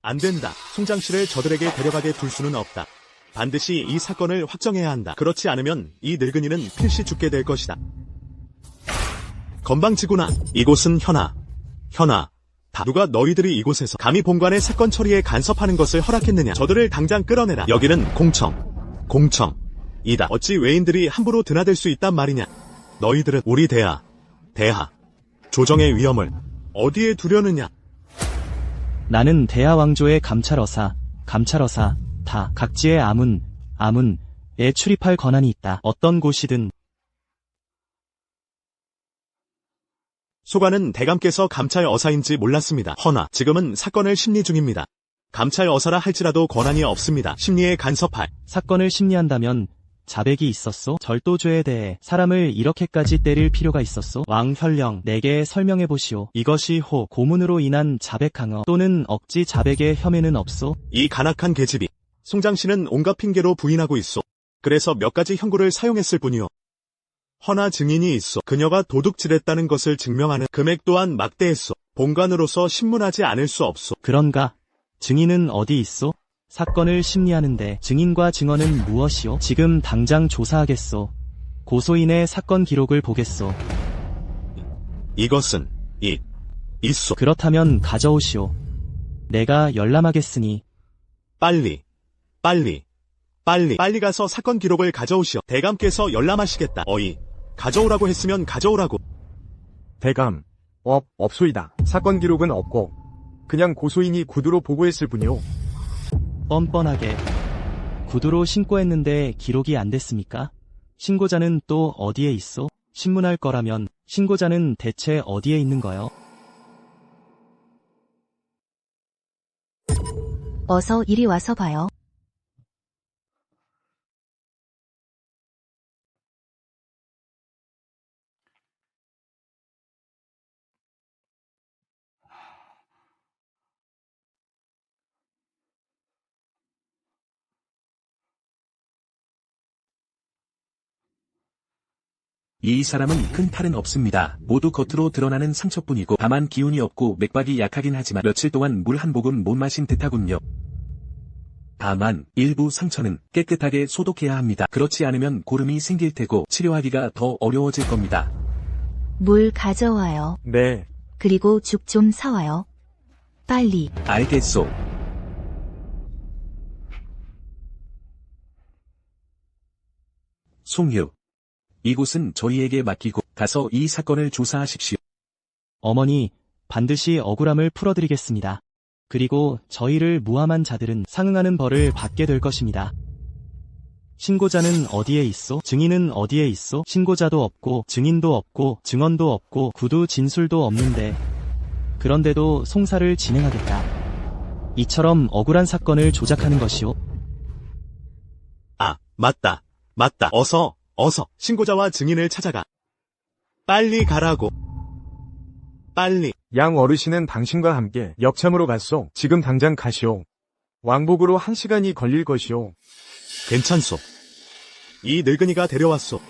안 된다. 송장 씨를 저들에게 데려가게 둘 수는 없다. 반드시 이 사건을 확정해야 한다. 그렇지 않으면 이 늙은이는 필시 죽게 될 것이다. 건방지구나. 이곳은 현아. 다 누가 너희들이 이곳에서 감히 본관의 사건 처리에 간섭하는 것을 허락했느냐. 저들을 당장 끌어내라. 여기는 공청이다. 어찌 외인들이 함부로 드나들 수 있단 말이냐. 너희들은 우리 대하, 조정의 위험을 어디에 두려느냐. 나는 대하왕조의 감찰어사, 다 각지의 아문에 출입할 권한이 있다. 어떤 곳이든. 소관은 대감께서 감찰 어사인지 몰랐습니다. 허나 지금은 사건을 심리 중입니다. 감찰 어사라 할지라도 권한이 없습니다. 심리에 간섭할. 사건을 심리한다면 자백이 있었소? 절도죄에 대해 사람을 이렇게까지 때릴 필요가 있었소? 왕현령, 내게 설명해보시오. 이것이 고문으로 인한 자백항어 또는 억지 자백의 혐의는 없소? 이 간악한 계집이 송장 씨는 온갖 핑계로 부인하고 있소. 그래서 몇 가지 형구를 사용했을 뿐이오. 허나 증인이 있어. 그녀가 도둑질했다는 것을 증명하는 금액 또한 막대했소. 본관으로서 신문하지 않을 수 없소. 그런가? 증인은 어디 있소? 사건을 심리하는데 증인과 증언은 무엇이오? 지금 당장 조사하겠소. 고소인의 사건 기록을 보겠소. 이것은 있소. 그렇다면 가져오시오. 내가 열람하겠으니. 빨리 가서 사건 기록을 가져오시오. 대감께서 열람하시겠다. 가져오라고 했으면 가져오라고. 대감. 없소이다. 사건 기록은 없고 그냥 고소인이 구두로 보고했을 뿐이오. 뻔뻔하게. 구두로 신고했는데 기록이 안 됐습니까? 신고자는 또 어디에 있어? 신문할 거라면 신고자는 대체 어디에 있는 거요? 어서 이리 와서 봐요. 이 사람은 큰 탈은 없습니다. 모두 겉으로 드러나는 상처뿐이고 다만 기운이 없고 맥박이 약하긴 하지만 며칠 동안 물 한 모금 못 마신 듯하군요. 다만 일부 상처는 깨끗하게 소독해야 합니다. 그렇지 않으면 고름이 생길 테고 치료하기가 더 어려워질 겁니다. 물 가져와요. 네. 그리고 죽 좀 사와요. 빨리. 알겠소. 송유. 이곳은 저희에게 맡기고 가서 이 사건을 조사하십시오. 어머니, 반드시 억울함을 풀어드리겠습니다. 그리고 저희를 무함한 자들은 상응하는 벌을 받게 될 것입니다. 신고자는 어디에 있소? 증인은 어디에 있소? 신고자도 없고 증인도 없고 증언도 없고 구두 진술도 없는데 그런데도 송사를 진행하겠다. 이처럼 억울한 사건을 조작하는 것이오. 맞다. 어서 신고자와 증인을 찾아가. 빨리 가라고. 빨리. 양 어르신은 당신과 함께 역참으로 갔소. 지금 당장 가시오. 왕복으로 1시간이 걸릴 것이오. 괜찮소. 이 늙은이가 데려왔소.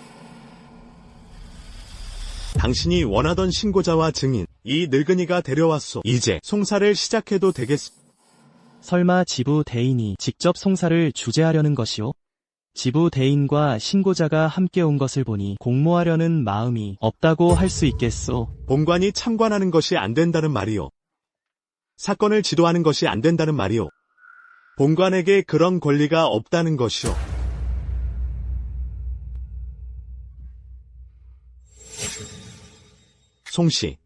당신이 원하던 신고자와 증인, 이 늙은이가 데려왔소. 이제 송사를 시작해도 되겠소. 설마 지부 대인이 직접 송사를 주재하려는 것이오? 지부 대인과 신고자가 함께 온 것을 보니 공모하려는 마음이 없다고 할 수 있겠소. 본관이 참관하는 것이 안 된다는 말이오. 사건을 지도하는 것이 안 된다는 말이오. 본관에게 그런 권리가 없다는 것이오. 송씨,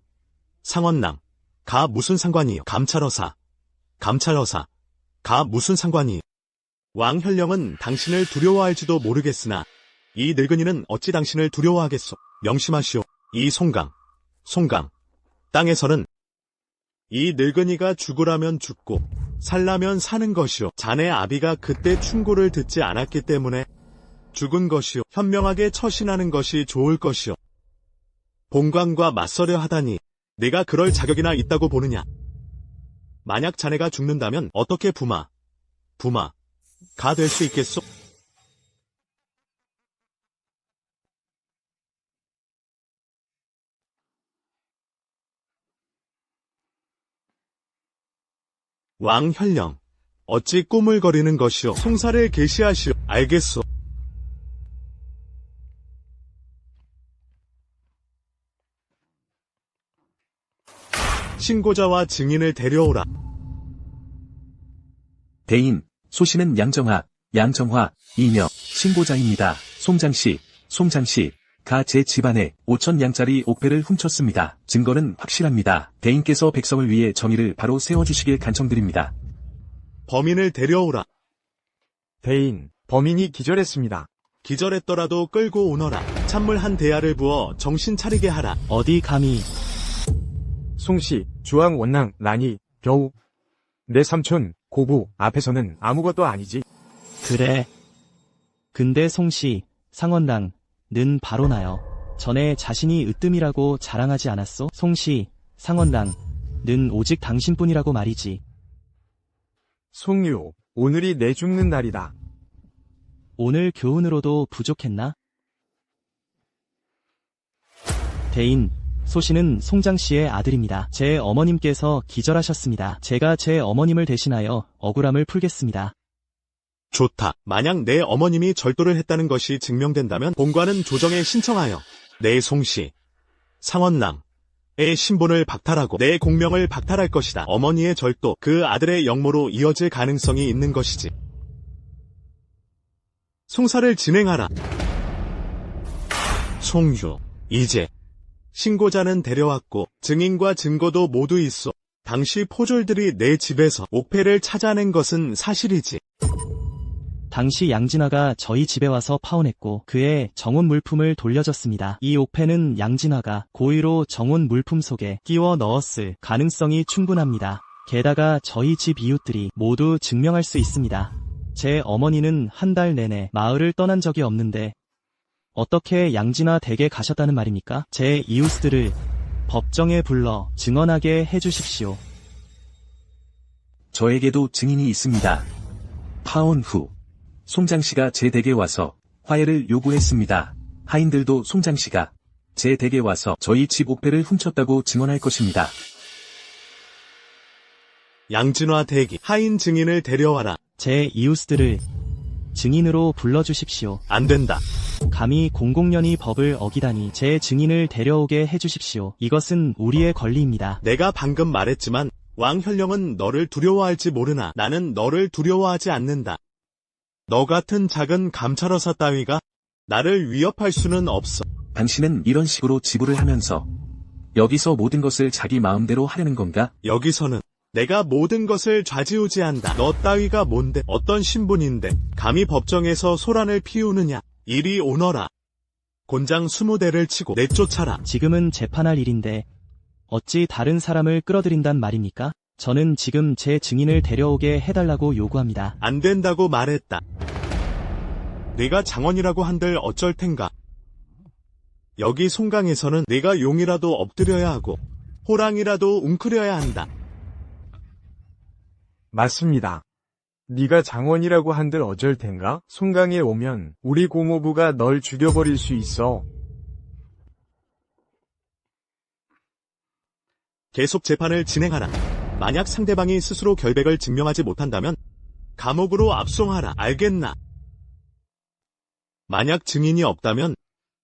상원남, 가 무슨 상관이요? 감찰어사, 가 무슨 상관이요? 왕현령은 당신을 두려워할지도 모르겠으나 이 늙은이는 어찌 당신을 두려워하겠소? 명심하시오. 이 송강, 땅에서는 이 늙은이가 죽으라면 죽고 살라면 사는 것이오. 자네 아비가 그때 충고를 듣지 않았기 때문에 죽은 것이요. 현명하게 처신하는 것이 좋을 것이요. 본관과 맞서려 하다니 내가 그럴 자격이나 있다고 보느냐. 만약 자네가 죽는다면 어떻게 부마가 될 수 있겠소? 왕현령, 어찌 꾸물거리는 것이오. 송사를 계시하시오. 알겠소. 신고자와 증인을 데려오라. 대인, 소씨는 양정화, 이녀, 신고자입니다. 송장씨가 제 집안에 5,000양짜리 옥패를 훔쳤습니다. 증거는 확실합니다. 대인께서 백성을 위해 정의를 바로 세워주시길 간청드립니다. 범인을 데려오라. 대인, 범인이 기절했습니다. 기절했더라도 끌고 오너라. 찬물 한 대야를 부어 정신 차리게 하라. 어디 감히 송씨, 주왕 원랑, 란이, 겨우. 내 삼촌, 고부, 앞에서는 아무것도 아니지. 그래. 근데 송씨, 상원랑, 는 바로 나요. 전에 자신이 으뜸이라고 자랑하지 않았소? 송씨, 상원랑, 는 오직 당신뿐이라고 말이지. 송유, 오늘이 내 죽는 날이다. 오늘 교훈으로도 부족했나? 대인, 소씨는 송장씨의 아들입니다. 제 어머님께서 기절하셨습니다. 제가 제 어머님을 대신하여 억울함을 풀겠습니다. 좋다. 만약 내 어머님이 절도를 했다는 것이 증명된다면 본관은 조정에 신청하여 내 송씨, 상원랑의 신분을 박탈하고 내 공명을 박탈할 것이다. 어머니의 절도, 그 아들의 영모로 이어질 가능성이 있는 것이지. 송사를 진행하라. 송유, 이제 신고자는 데려왔고 증인과 증거도 모두 있어. 당시 포졸들이 내 집에서 옥패를 찾아낸 것은 사실이지. 당시 양진화가 저희 집에 와서 파혼했고 그의 정혼 물품을 돌려줬습니다. 이 옥패는 양진화가 고의로 정혼 물품 속에 끼워 넣었을 가능성이 충분합니다. 게다가 저희 집 이웃들이 모두 증명할 수 있습니다. 제 어머니는 한 달 내내 마을을 떠난 적이 없는데 어떻게 양진화 댁에 가셨다는 말입니까? 제 이웃들을 법정에 불러 증언하게 해주십시오. 저에게도 증인이 있습니다. 파혼 후 송장씨가 제 댁에 와서 화해를 요구했습니다. 하인들도 송장씨가 제 댁에 와서 저희 집 옥패를 훔쳤다고 증언할 것입니다. 양진화 대기, 하인 증인을 데려와라. 제 이웃들을 증인으로 불러주십시오. 안 된다. 감히 공공연히 법을 어기다니 제 증인을 데려오게 해주십시오. 이것은 우리의 권리입니다. 내가 방금 말했지만 왕현령은 너를 두려워할지 모르나 나는 너를 두려워하지 않는다. 너 같은 작은 감찰어사 따위가 나를 위협할 수는 없어. 당신은 이런 식으로 지불을 하면서 여기서 모든 것을 자기 마음대로 하려는 건가? 여기서는 내가 모든 것을 좌지우지한다. 너 따위가 뭔데, 어떤 신분인데 감히 법정에서 소란을 피우느냐. 이리 오너라. 곤장 20대를 치고 내쫓아라. 지금은 재판할 일인데 어찌 다른 사람을 끌어들인단 말입니까? 저는 지금 제 증인을 데려오게 해달라고 요구합니다. 안 된다고 말했다. 내가 장원이라고 한들 어쩔 텐가. 여기 송강에서는 내가 용이라도 엎드려야 하고 호랑이라도 웅크려야 한다. 맞습니다. 네가 장원이라고 한들 어쩔 텐가? 송강에 오면 우리 고모부가 널 죽여버릴 수 있어. 계속 재판을 진행하라. 만약 상대방이 스스로 결백을 증명하지 못한다면 감옥으로 압송하라. 알겠나? 만약 증인이 없다면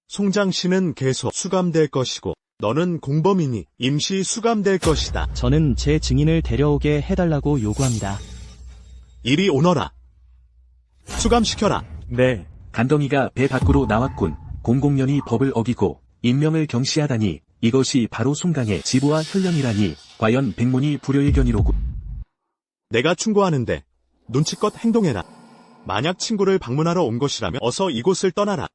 송장 씨는 계속 수감될 것이고 너는 공범이니 임시 수감될 것이다. 저는 제 증인을 데려오게 해달라고 요구합니다. 이리 오너라. 수감시켜라. 네. 간덩이가 배 밖으로 나왔군. 공공연히 법을 어기고 인명을 경시하다니 이것이 바로 송강의 지부와 현령이라니 과연 백문이 불여일견이로군. 내가 충고하는데 눈치껏 행동해라. 만약 친구를 방문하러 온 것이라면 어서 이곳을 떠나라.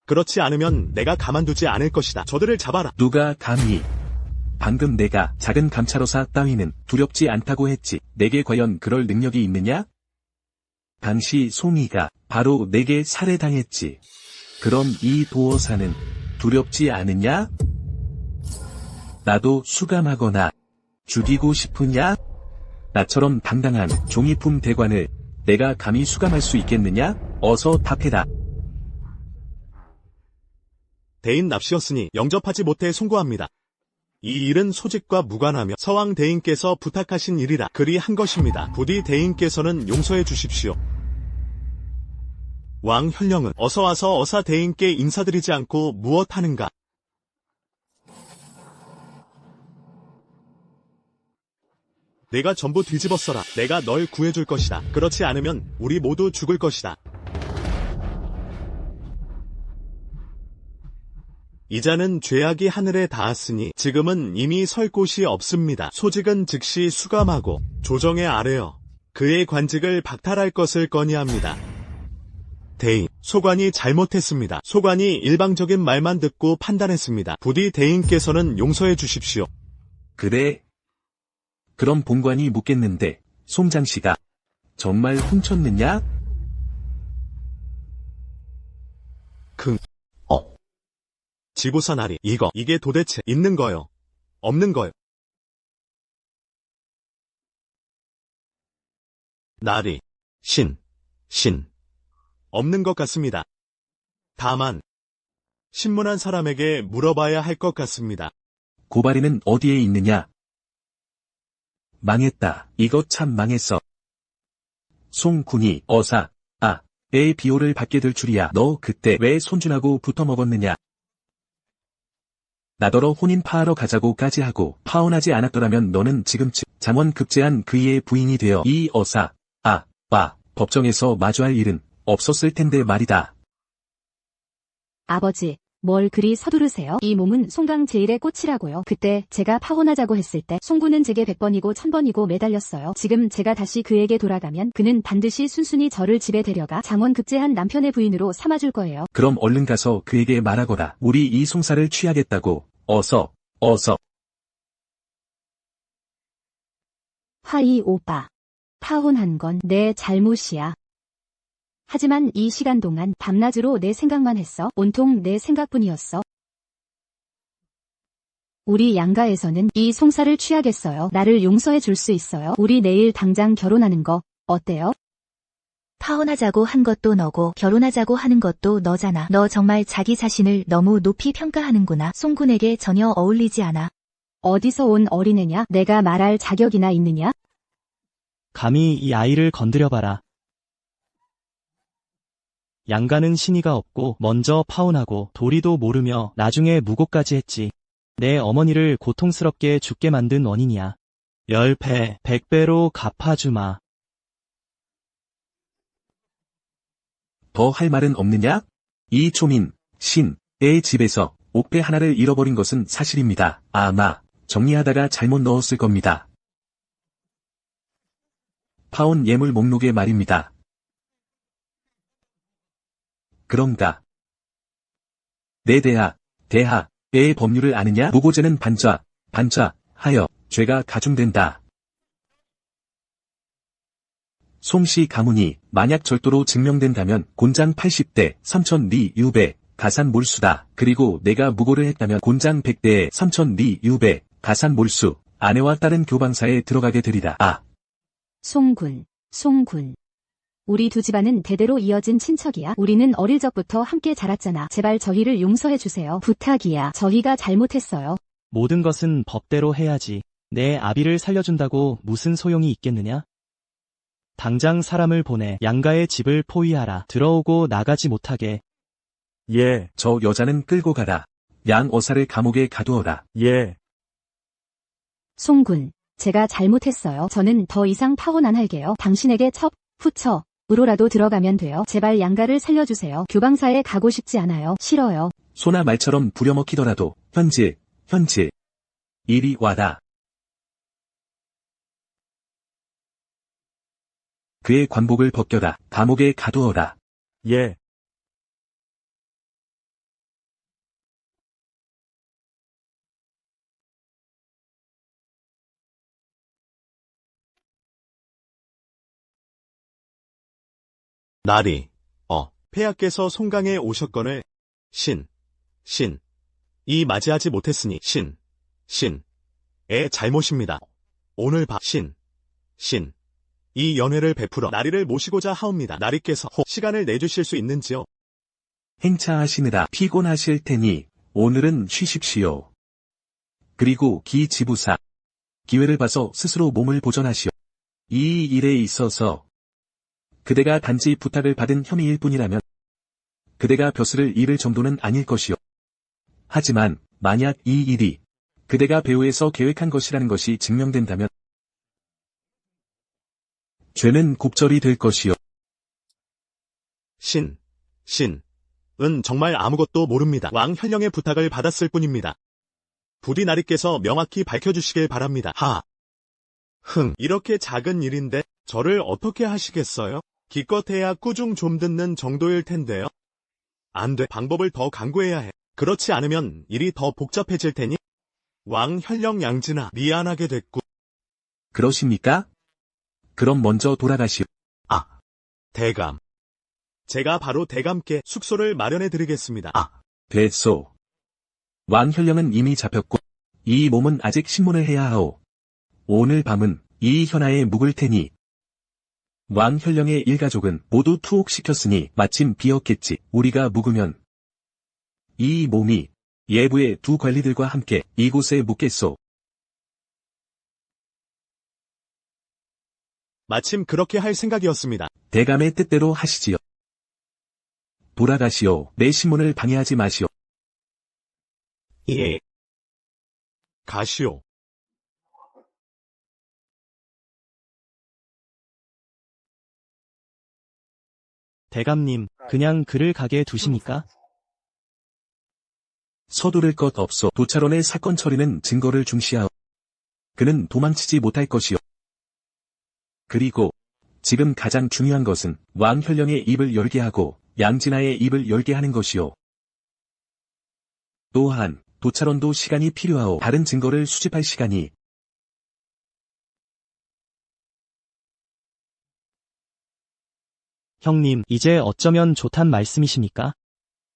그렇지 않으면 내가 가만두지 않을 것이다. 저들을 잡아라. 누가 감히. 방금 내가 작은 감찰어사 따위는 두렵지 않다고 했지. 내게 과연 그럴 능력이 있느냐? 당시 송이가 바로 내게 살해당했지. 그럼 이 도어사는 두렵지 않으냐? 나도 수감하거나 죽이고 싶으냐? 나처럼 당당한 종이품 대관을 내가 감히 수감할 수 있겠느냐? 어서 답해라. 대인 납시였으니 영접하지 못해 송구합니다. 이 일은 소직과 무관하며 서왕 대인께서 부탁하신 일이라 그리 한 것입니다. 부디 대인께서는 용서해 주십시오. 왕 현령은 어서 와서 어사 대인께 인사드리지 않고 무엇하는가? 내가 전부 뒤집어 써라. 내가 널 구해줄 것이다. 그렇지 않으면 우리 모두 죽을 것이다. 이자는 죄악이 하늘에 닿았으니 지금은 이미 설 곳이 없습니다. 소직은 즉시 수감하고 조정에 아뢰어 그의 관직을 박탈할 것을 건의합니다. 대인, 소관이 잘못했습니다. 소관이 일방적인 말만 듣고 판단했습니다. 부디 대인께서는 용서해 주십시오. 그래. 그럼 본관이 묻겠는데 송장씨가 정말 훔쳤느냐? 지부사 나리, 이게 도대체 있는 거요? 없는 거요? 나리, 신. 없는 것 같습니다. 다만, 신문한 사람에게 물어봐야 할 것 같습니다. 고발인은 어디에 있느냐? 망했다. 이거 참 망했어. 송군이 의 비호를 받게 될 줄이야. 너 그때 왜 손준하고 붙어먹었느냐? 나더러 혼인 파하러 가자고까지 하고 파혼하지 않았더라면 너는 지금쯤 장원 급제한 그이의 부인이 되어 이 법정에서 마주할 일은 없었을 텐데 말이다. 아버지, 뭘 그리 서두르세요? 이 몸은 송강 제일의 꽃이라고요. 그때 제가 파혼하자고 했을 때 송구는 제게 100번이고 1000번이고 매달렸어요. 지금 제가 다시 그에게 돌아가면 그는 반드시 순순히 저를 집에 데려가 장원 급제한 남편의 부인으로 삼아줄 거예요. 그럼 얼른 가서 그에게 말하거라. 우리 이 송사를 취하겠다고. 어서. 화이 오빠. 파혼한 건 내 잘못이야. 하지만 이 시간 동안 밤낮으로 내 생각만 했어. 온통 내 생각뿐이었어. 우리 양가에서는 이 송사를 취하겠어요. 나를 용서해 줄 수 있어요? 우리 내일 당장 결혼하는 거 어때요? 파혼하자고 한 것도 너고 결혼하자고 하는 것도 너잖아. 너 정말 자기 자신을 너무 높이 평가하는구나. 송군에게 전혀 어울리지 않아. 어디서 온 어린애냐? 내가 말할 자격이나 있느냐? 감히 이 아이를 건드려봐라. 양가는 신의가 없고 먼저 파혼하고 도리도 모르며 나중에 무고까지 했지. 내 어머니를 고통스럽게 죽게 만든 원인이야. 10배, 100배로 갚아주마. 더 할 말은 없느냐? 이 초민, 신의 집에서 옥패 하나를 잃어버린 것은 사실입니다. 아마 정리하다가 잘못 넣었을 겁니다. 파혼 예물 목록에 말입니다. 그런가? 내 대하의 법률을 아느냐? 무고죄는 반자하여 죄가 가중된다. 송씨 가문이 만약 절도로 증명된다면 곤장 80대 3,000리 유배 가산 몰수다. 그리고 내가 무고를 했다면 곤장 100대에 3,000리 유배 가산 몰수. 아내와 딸은 교방사에 들어가게 되리라. 송군. 우리 두 집안은 대대로 이어진 친척이야. 우리는 어릴 적부터 함께 자랐잖아. 제발 저희를 용서해 주세요. 부탁이야. 저희가 잘못했어요. 모든 것은 법대로 해야지. 내 아비를 살려준다고 무슨 소용이 있겠느냐? 당장 사람을 보내 양가의 집을 포위하라. 들어오고 나가지 못하게. 예, 저 여자는 끌고 가라. 양 어사를 감옥에 가두어라. 예. 송군. 제가 잘못했어요. 저는 더 이상 파혼 안 할게요. 당신에게 후처으로라도 들어가면 돼요. 제발 양가를 살려주세요. 교방사에 가고 싶지 않아요. 싫어요. 소나 말처럼 부려먹히더라도 현질. 이리 와라. 그의 관복을 벗겨라. 감옥에 가두어라. 예. 날이, 폐하께서 송강에 오셨거늘, 이 맞이하지 못했으니, 의 잘못입니다. 오늘 이 연회를 베풀어 나리를 모시고자 하옵니다. 나리께서 시간을 내주실 수 있는지요? 행차하시느라 피곤하실 테니 오늘은 쉬십시오. 그리고 기지부사 기회를 봐서 스스로 몸을 보존하시오. 이 일에 있어서 그대가 단지 부탁을 받은 혐의일 뿐이라면 그대가 벼슬을 잃을 정도는 아닐 것이오. 하지만 만약 이 일이 그대가 배후에서 계획한 것이라는 것이 증명된다면 죄는 곱절이 될 것이오. 은 정말 아무것도 모릅니다. 왕 현령의 부탁을 받았을 뿐입니다. 부디 나리께서 명확히 밝혀주시길 바랍니다. 이렇게 작은 일인데 저를 어떻게 하시겠어요? 기껏해야 꾸중 좀 듣는 정도일 텐데요. 안 돼. 방법을 더 강구해야 해. 그렇지 않으면 일이 더 복잡해질 테니. 왕 현령 양진아, 미안하게 됐고. 그러십니까? 그럼 먼저 돌아가시오. 대감. 제가 바로 대감께 숙소를 마련해 드리겠습니다. 됐소. 왕 현령은 이미 잡혔고 이 몸은 아직 신문을 해야 하오. 오늘 밤은 이 현아에 묵을 테니 왕 현령의 일가족은 모두 투옥시켰으니 마침 비었겠지. 우리가 묵으면 이 몸이 예부의 두 관리들과 함께 이곳에 묵겠소. 마침 그렇게 할 생각이었습니다. 대감의 뜻대로 하시지요. 돌아가시오. 내 신문을 방해하지 마시오. 예. 가시오. 대감님, 그냥 그를 가게 두십니까? 서두를 것 없소. 도찰원의 사건 처리는 증거를 중시하오. 그는 도망치지 못할 것이오. 그리고 지금 가장 중요한 것은 왕 현령의 입을 열게 하고 양진아의 입을 열게 하는 것이오. 또한 도찰원도 시간이 필요하오. 다른 증거를 수집할 시간이. 형님, 이제 어쩌면 좋단 말씀이십니까?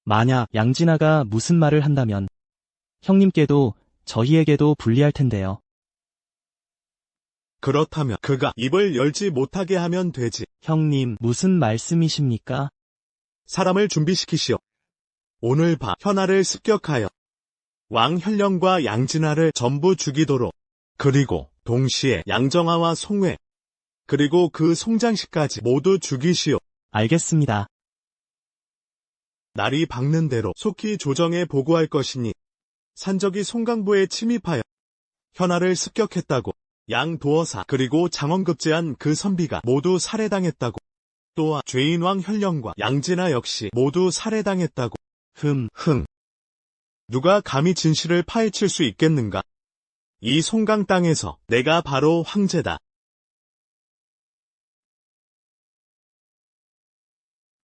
만약 양진아가 무슨 말을 한다면 형님께도 저희에게도 불리할 텐데요. 그렇다면 그가 입을 열지 못하게 하면 되지. 형님, 무슨 말씀이십니까? 사람을 준비시키시오. 오늘 밤 현아를 습격하여 왕 현령과 양진아를 전부 죽이도록, 그리고 동시에 양정아와 송회, 그리고 그 송장식까지 모두 죽이시오. 알겠습니다. 날이 밝는 대로 속히 조정에 보고할 것이니 산적이 송강부에 침입하여 현아를 습격했다고, 양도어사 그리고 장원급제한 그 선비가 모두 살해당했다고, 또한 죄인 왕 현령과 양진아 역시 모두 살해당했다고. 누가 감히 진실을 파헤칠 수 있겠는가? 이 송강 땅에서 내가 바로 황제다.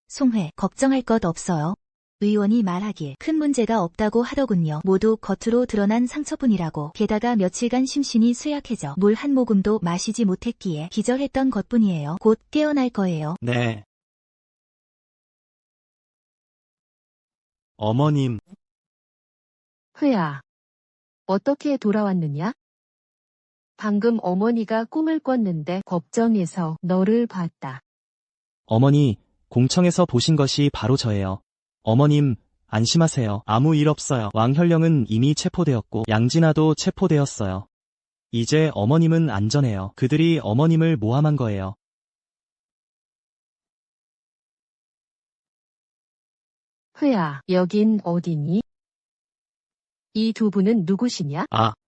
송회, 걱정할 것 없어요. 의원이 말하길 큰 문제가 없다고 하더군요. 모두 겉으로 드러난 상처뿐이라고. 게다가 며칠간 심신이 쇠약해져 물 한 모금도 마시지 못했기에 기절했던 것뿐이에요. 곧 깨어날 거예요. 네. 어머님, 회야, 어떻게 돌아왔느냐? 방금 어머니가 꿈을 꿨는데 걱정해서 너를 봤다. 어머니, 공청에서 보신 것이 바로 저예요. 어머님, 안심하세요. 아무 일 없어요. 왕현령은 이미 체포되었고 양진아도 체포되었어요. 이제 어머님은 안전해요. 그들이 어머님을 모함한 거예요. 회야, 여긴 어디니? 이 두 분은 누구시냐?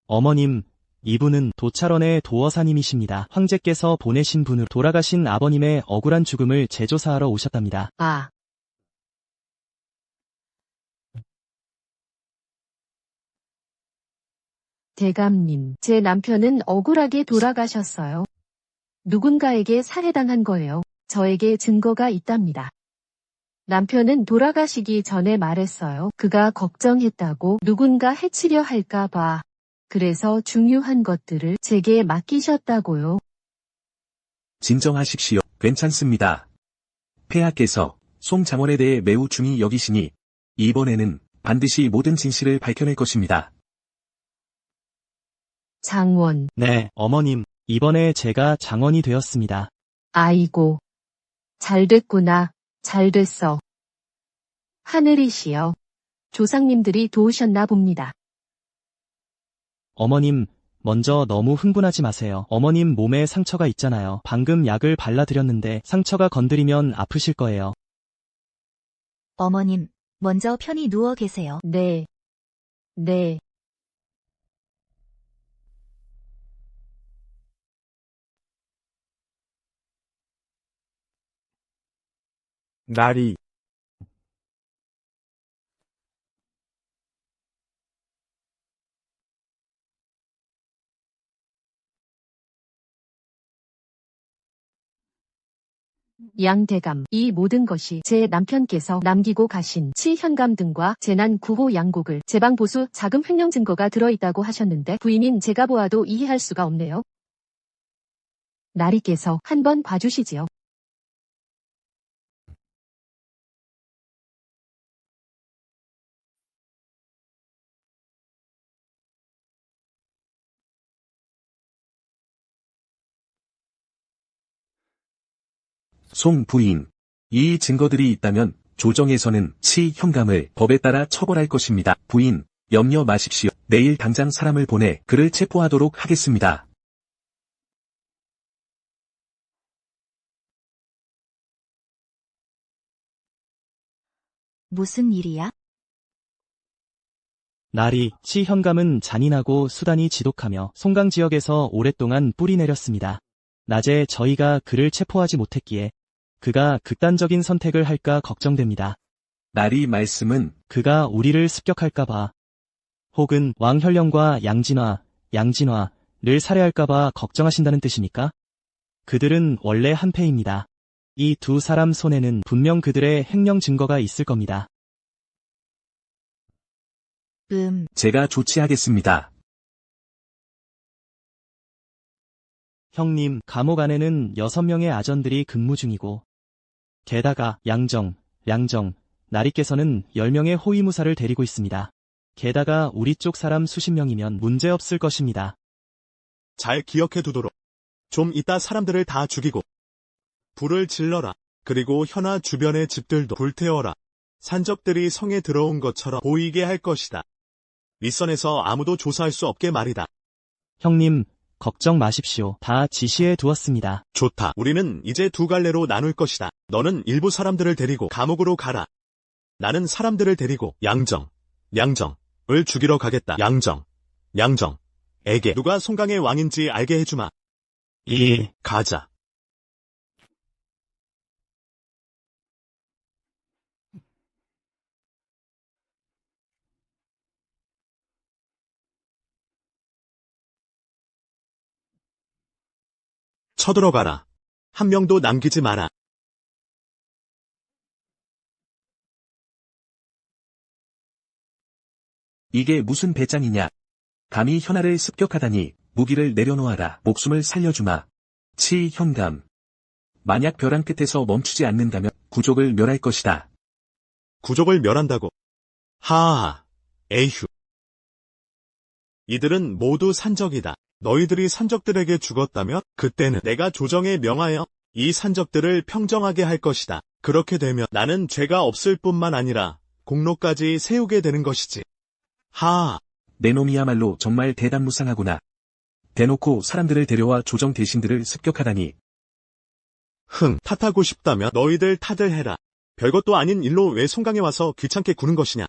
어머님, 이분은 도찰원의 도어사님이십니다. 황제께서 보내신 분으로 돌아가신 아버님의 억울한 죽음을 재조사하러 오셨답니다. 대감님, 제 남편은 억울하게 돌아가셨어요. 누군가에게 살해당한 거예요. 저에게 증거가 있답니다. 남편은 돌아가시기 전에 말했어요. 그가 걱정했다고, 누군가 해치려 할까봐. 그래서 중요한 것들을 제게 맡기셨다고요. 진정하십시오. 괜찮습니다. 폐하께서 송 장원에 대해 매우 중히 여기시니 이번에는 반드시 모든 진실을 밝혀낼 것입니다. 장원, 네, 어머님. 이번에 제가 장원이 되었습니다. 아이고. 잘 됐구나. 잘 됐어. 하늘이시여. 조상님들이 도우셨나 봅니다. 어머님, 먼저 너무 흥분하지 마세요. 어머님 몸에 상처가 있잖아요. 방금 약을 발라드렸는데 상처가 건드리면 아프실 거예요. 어머님, 먼저 편히 누워 계세요. 네. 네. 날이 양대감, 이 모든 것이 제 남편께서 남기고 가신 치현감 등과 재난 구호 양곡을 제방 보수 자금 횡령 증거가 들어있다고 하셨는데 부인인 제가 보아도 이해할 수가 없네요. 나리께서 한번 봐주시지요. 송 부인. 이 증거들이 있다면 조정에서는 치현감을 법에 따라 처벌할 것입니다. 부인, 염려 마십시오. 내일 당장 사람을 보내 그를 체포하도록 하겠습니다. 무슨 일이야? 날이, 치현감은 잔인하고 수단이 지독하며 송강 지역에서 오랫동안 뿌리 내렸습니다. 낮에 저희가 그를 체포하지 못했기에 그가 극단적인 선택을 할까 걱정됩니다. 날이 말씀은 그가 우리를 습격할까봐 혹은 왕현령과 양진화를 살해할까봐 걱정하신다는 뜻입니까? 그들은 원래 한패입니다. 이 두 사람 손에는 분명 그들의 횡령 증거가 있을 겁니다. 제가 조치하겠습니다. 형님, 감옥 안에는 6명의 아전들이 근무 중이고 게다가 양정, 나리께서는 10명의 호위무사를 데리고 있습니다. 게다가 우리 쪽 사람 수십 명이면 문제없을 것입니다. 잘 기억해 두도록. 좀 이따 사람들을 다 죽이고 불을 질러라. 그리고 현아 주변의 집들도 불태워라. 산적들이 성에 들어온 것처럼 보이게 할 것이다. 윗선에서 아무도 조사할 수 없게 말이다. 형님, 걱정 마십시오. 다 지시해 두었습니다. 좋다. 우리는 이제 두 갈래로 나눌 것이다. 너는 일부 사람들을 데리고 감옥으로 가라. 나는 사람들을 데리고 양정을 죽이러 가겠다. 양정에게 누가 송강의 왕인지 알게 해주마. 가자. 쳐들어가라. 한 명도 남기지 마라. 이게 무슨 배짱이냐. 감히 현아를 습격하다니. 무기를 내려놓아라. 목숨을 살려주마. 치현감. 만약 벼랑 끝에서 멈추지 않는다면 구족을 멸할 것이다. 구족을 멸한다고. 하하. 에휴. 이들은 모두 산적이다. 너희들이 산적들에게 죽었다면 그때는 내가 조정에 명하여 이 산적들을 평정하게 할 것이다. 그렇게 되면 나는 죄가 없을 뿐만 아니라 공로까지 세우게 되는 것이지. 하하. 내 놈이야말로 정말 대단무쌍하구나. 대놓고 사람들을 데려와 조정 대신들을 습격하다니. 탓하고 싶다면 너희들 탓을 해라. 별것도 아닌 일로 왜 송강에 와서 귀찮게 구는 것이냐.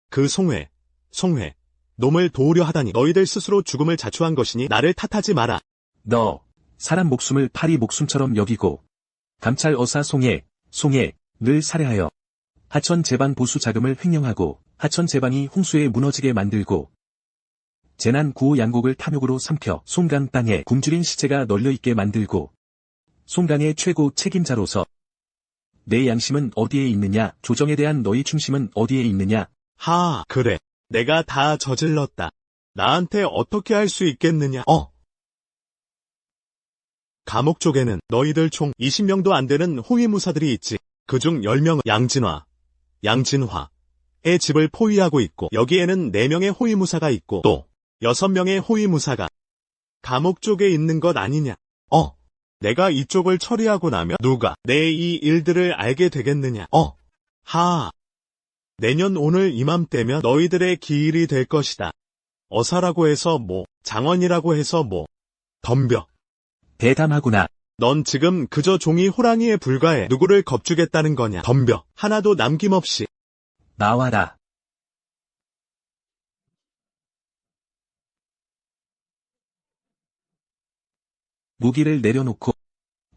그 송회, 놈을 도우려 하다니 너희들 스스로 죽음을 자초한 것이니 나를 탓하지 마라. 너, 사람 목숨을 파리 목숨처럼 여기고 감찰 어사 송해를 살해하여 하천 제방 보수 자금을 횡령하고 하천 제방이 홍수에 무너지게 만들고 재난 구호 양곡을 탐욕으로 삼켜 송강 땅에 굶주린 시체가 널려있게 만들고 송강의 최고 책임자로서 내 양심은 어디에 있느냐, 조정에 대한 너희 충심은 어디에 있느냐. 하하, 그래. 내가 다 저질렀다. 나한테 어떻게 할 수 있겠느냐. 감옥 쪽에는 너희들 총 20명도 안 되는 호위무사들이 있지. 그중 10명은 양진화, 양진화의 집을 포위하고 있고 여기에는 4명의 호위무사가 있고 또 6명의 호위무사가 감옥 쪽에 있는 것 아니냐. 내가 이쪽을 처리하고 나면 누가 내 이 일들을 알게 되겠느냐. 내년 오늘 이맘때면 너희들의 기일이 될 것이다. 어사라고 해서 뭐, 장원이라고 해서 뭐, 덤벼. 대담하구나. 넌 지금 그저 종이 호랑이에 불과해. 누구를 겁주겠다는 거냐. 덤벼. 하나도 남김없이. 나와라. 무기를 내려놓고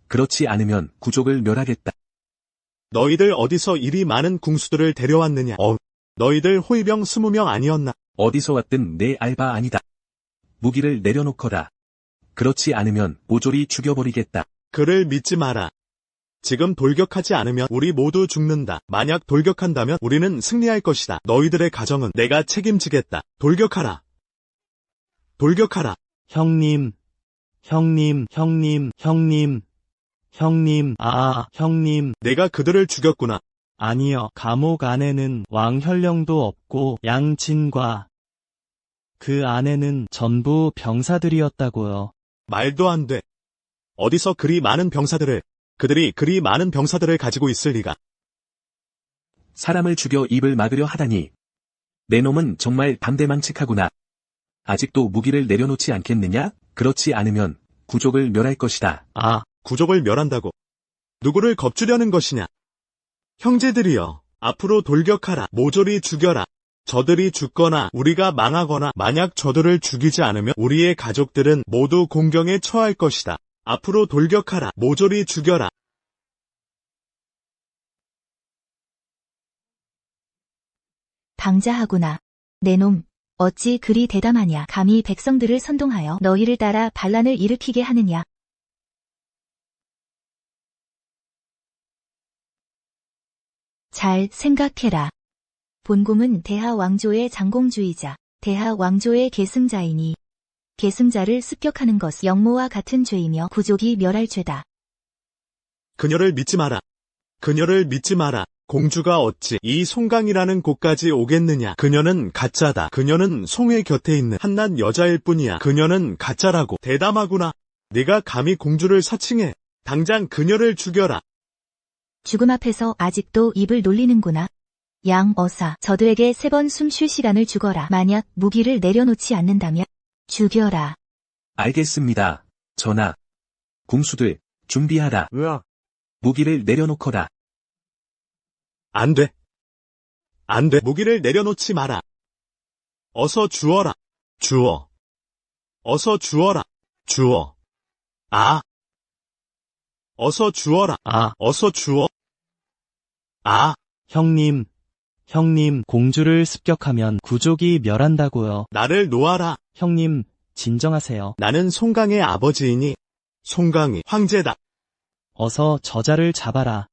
그렇지 않으면 구족을 멸하겠다. 너희들 어디서 이리 많은 궁수들을 데려왔느냐. 너희들 호위병 20명 아니었나. 어디서 왔든 내 알바 아니다. 무기를 내려놓거라. 그렇지 않으면 모조리 죽여버리겠다. 그를 믿지 마라. 지금 돌격하지 않으면 우리 모두 죽는다. 만약 돌격한다면 우리는 승리할 것이다. 너희들의 가정은 내가 책임지겠다. 돌격하라. 돌격하라. 형님, 형님, 내가 그들을 죽였구나. 아니요. 감옥 안에는 왕현령도 없고 양진과 그 안에는 전부 병사들이었다고요. 말도 안 돼. 어디서 그들이 그리 많은 병사들을 가지고 있을 리가. 사람을 죽여 입을 막으려 하다니. 내 놈은 정말 담대망측하구나. 아직도 무기를 내려놓지 않겠느냐? 그렇지 않으면 구족을 멸할 것이다. 구족을 멸한다고. 누구를 겁주려는 것이냐. 형제들이여, 앞으로 돌격하라. 모조리 죽여라. 저들이 죽거나 우리가 망하거나 만약 저들을 죽이지 않으면 우리의 가족들은 모두 공경에 처할 것이다. 앞으로 돌격하라. 모조리 죽여라. 방자하구나. 내 놈, 어찌 그리 대담하냐. 감히 백성들을 선동하여 너희를 따라 반란을 일으키게 하느냐. 잘 생각해라. 본공은 대하 왕조의 장공주이자 대하 왕조의 계승자이니 계승자를 습격하는 것은 영모와 같은 죄이며 구족이 멸할 죄다. 그녀를 믿지 마라. 그녀를 믿지 마라. 공주가 어찌 이 송강이라는 곳까지 오겠느냐. 그녀는 가짜다. 그녀는 송의 곁에 있는 한낱 여자일 뿐이야. 그녀는 가짜라고. 대담하구나. 네가 감히 공주를 사칭해. 당장 그녀를 죽여라. 죽음 앞에서 아직도 입을 놀리는구나. 양어사, 저들에게 3번 숨 쉴 시간을 주거라. 만약 무기를 내려놓지 않는다면 죽여라. 알겠습니다. 전하. 궁수들, 준비하라. 으악. 무기를 내려놓거라. 안 돼. 안 돼. 무기를 내려놓지 마라. 어서 주어라. 주어. 어서 주어라. 주어. 어서 주어라. 어서 주어. 형님, 공주를 습격하면 구족이 멸한다고요. 나를 놓아라. 형님, 진정하세요. 나는 송강의 아버지이니 송강이 황제다. 어서 저자를 잡아라.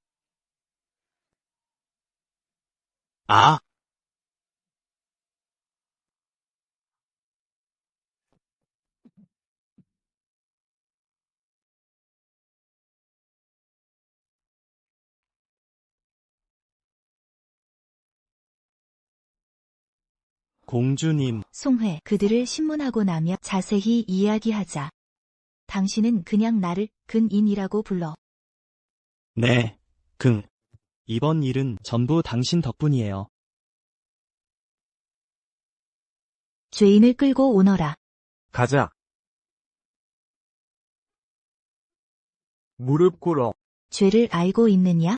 공주님, 송회, 그들을 신문하고 나면 자세히 이야기하자. 당신은 그냥 나를 근인이라고 불러. 네, 이번 일은 전부 당신 덕분이에요. 죄인을 끌고 오너라. 가자. 무릎 꿇어. 죄를 알고 있느냐?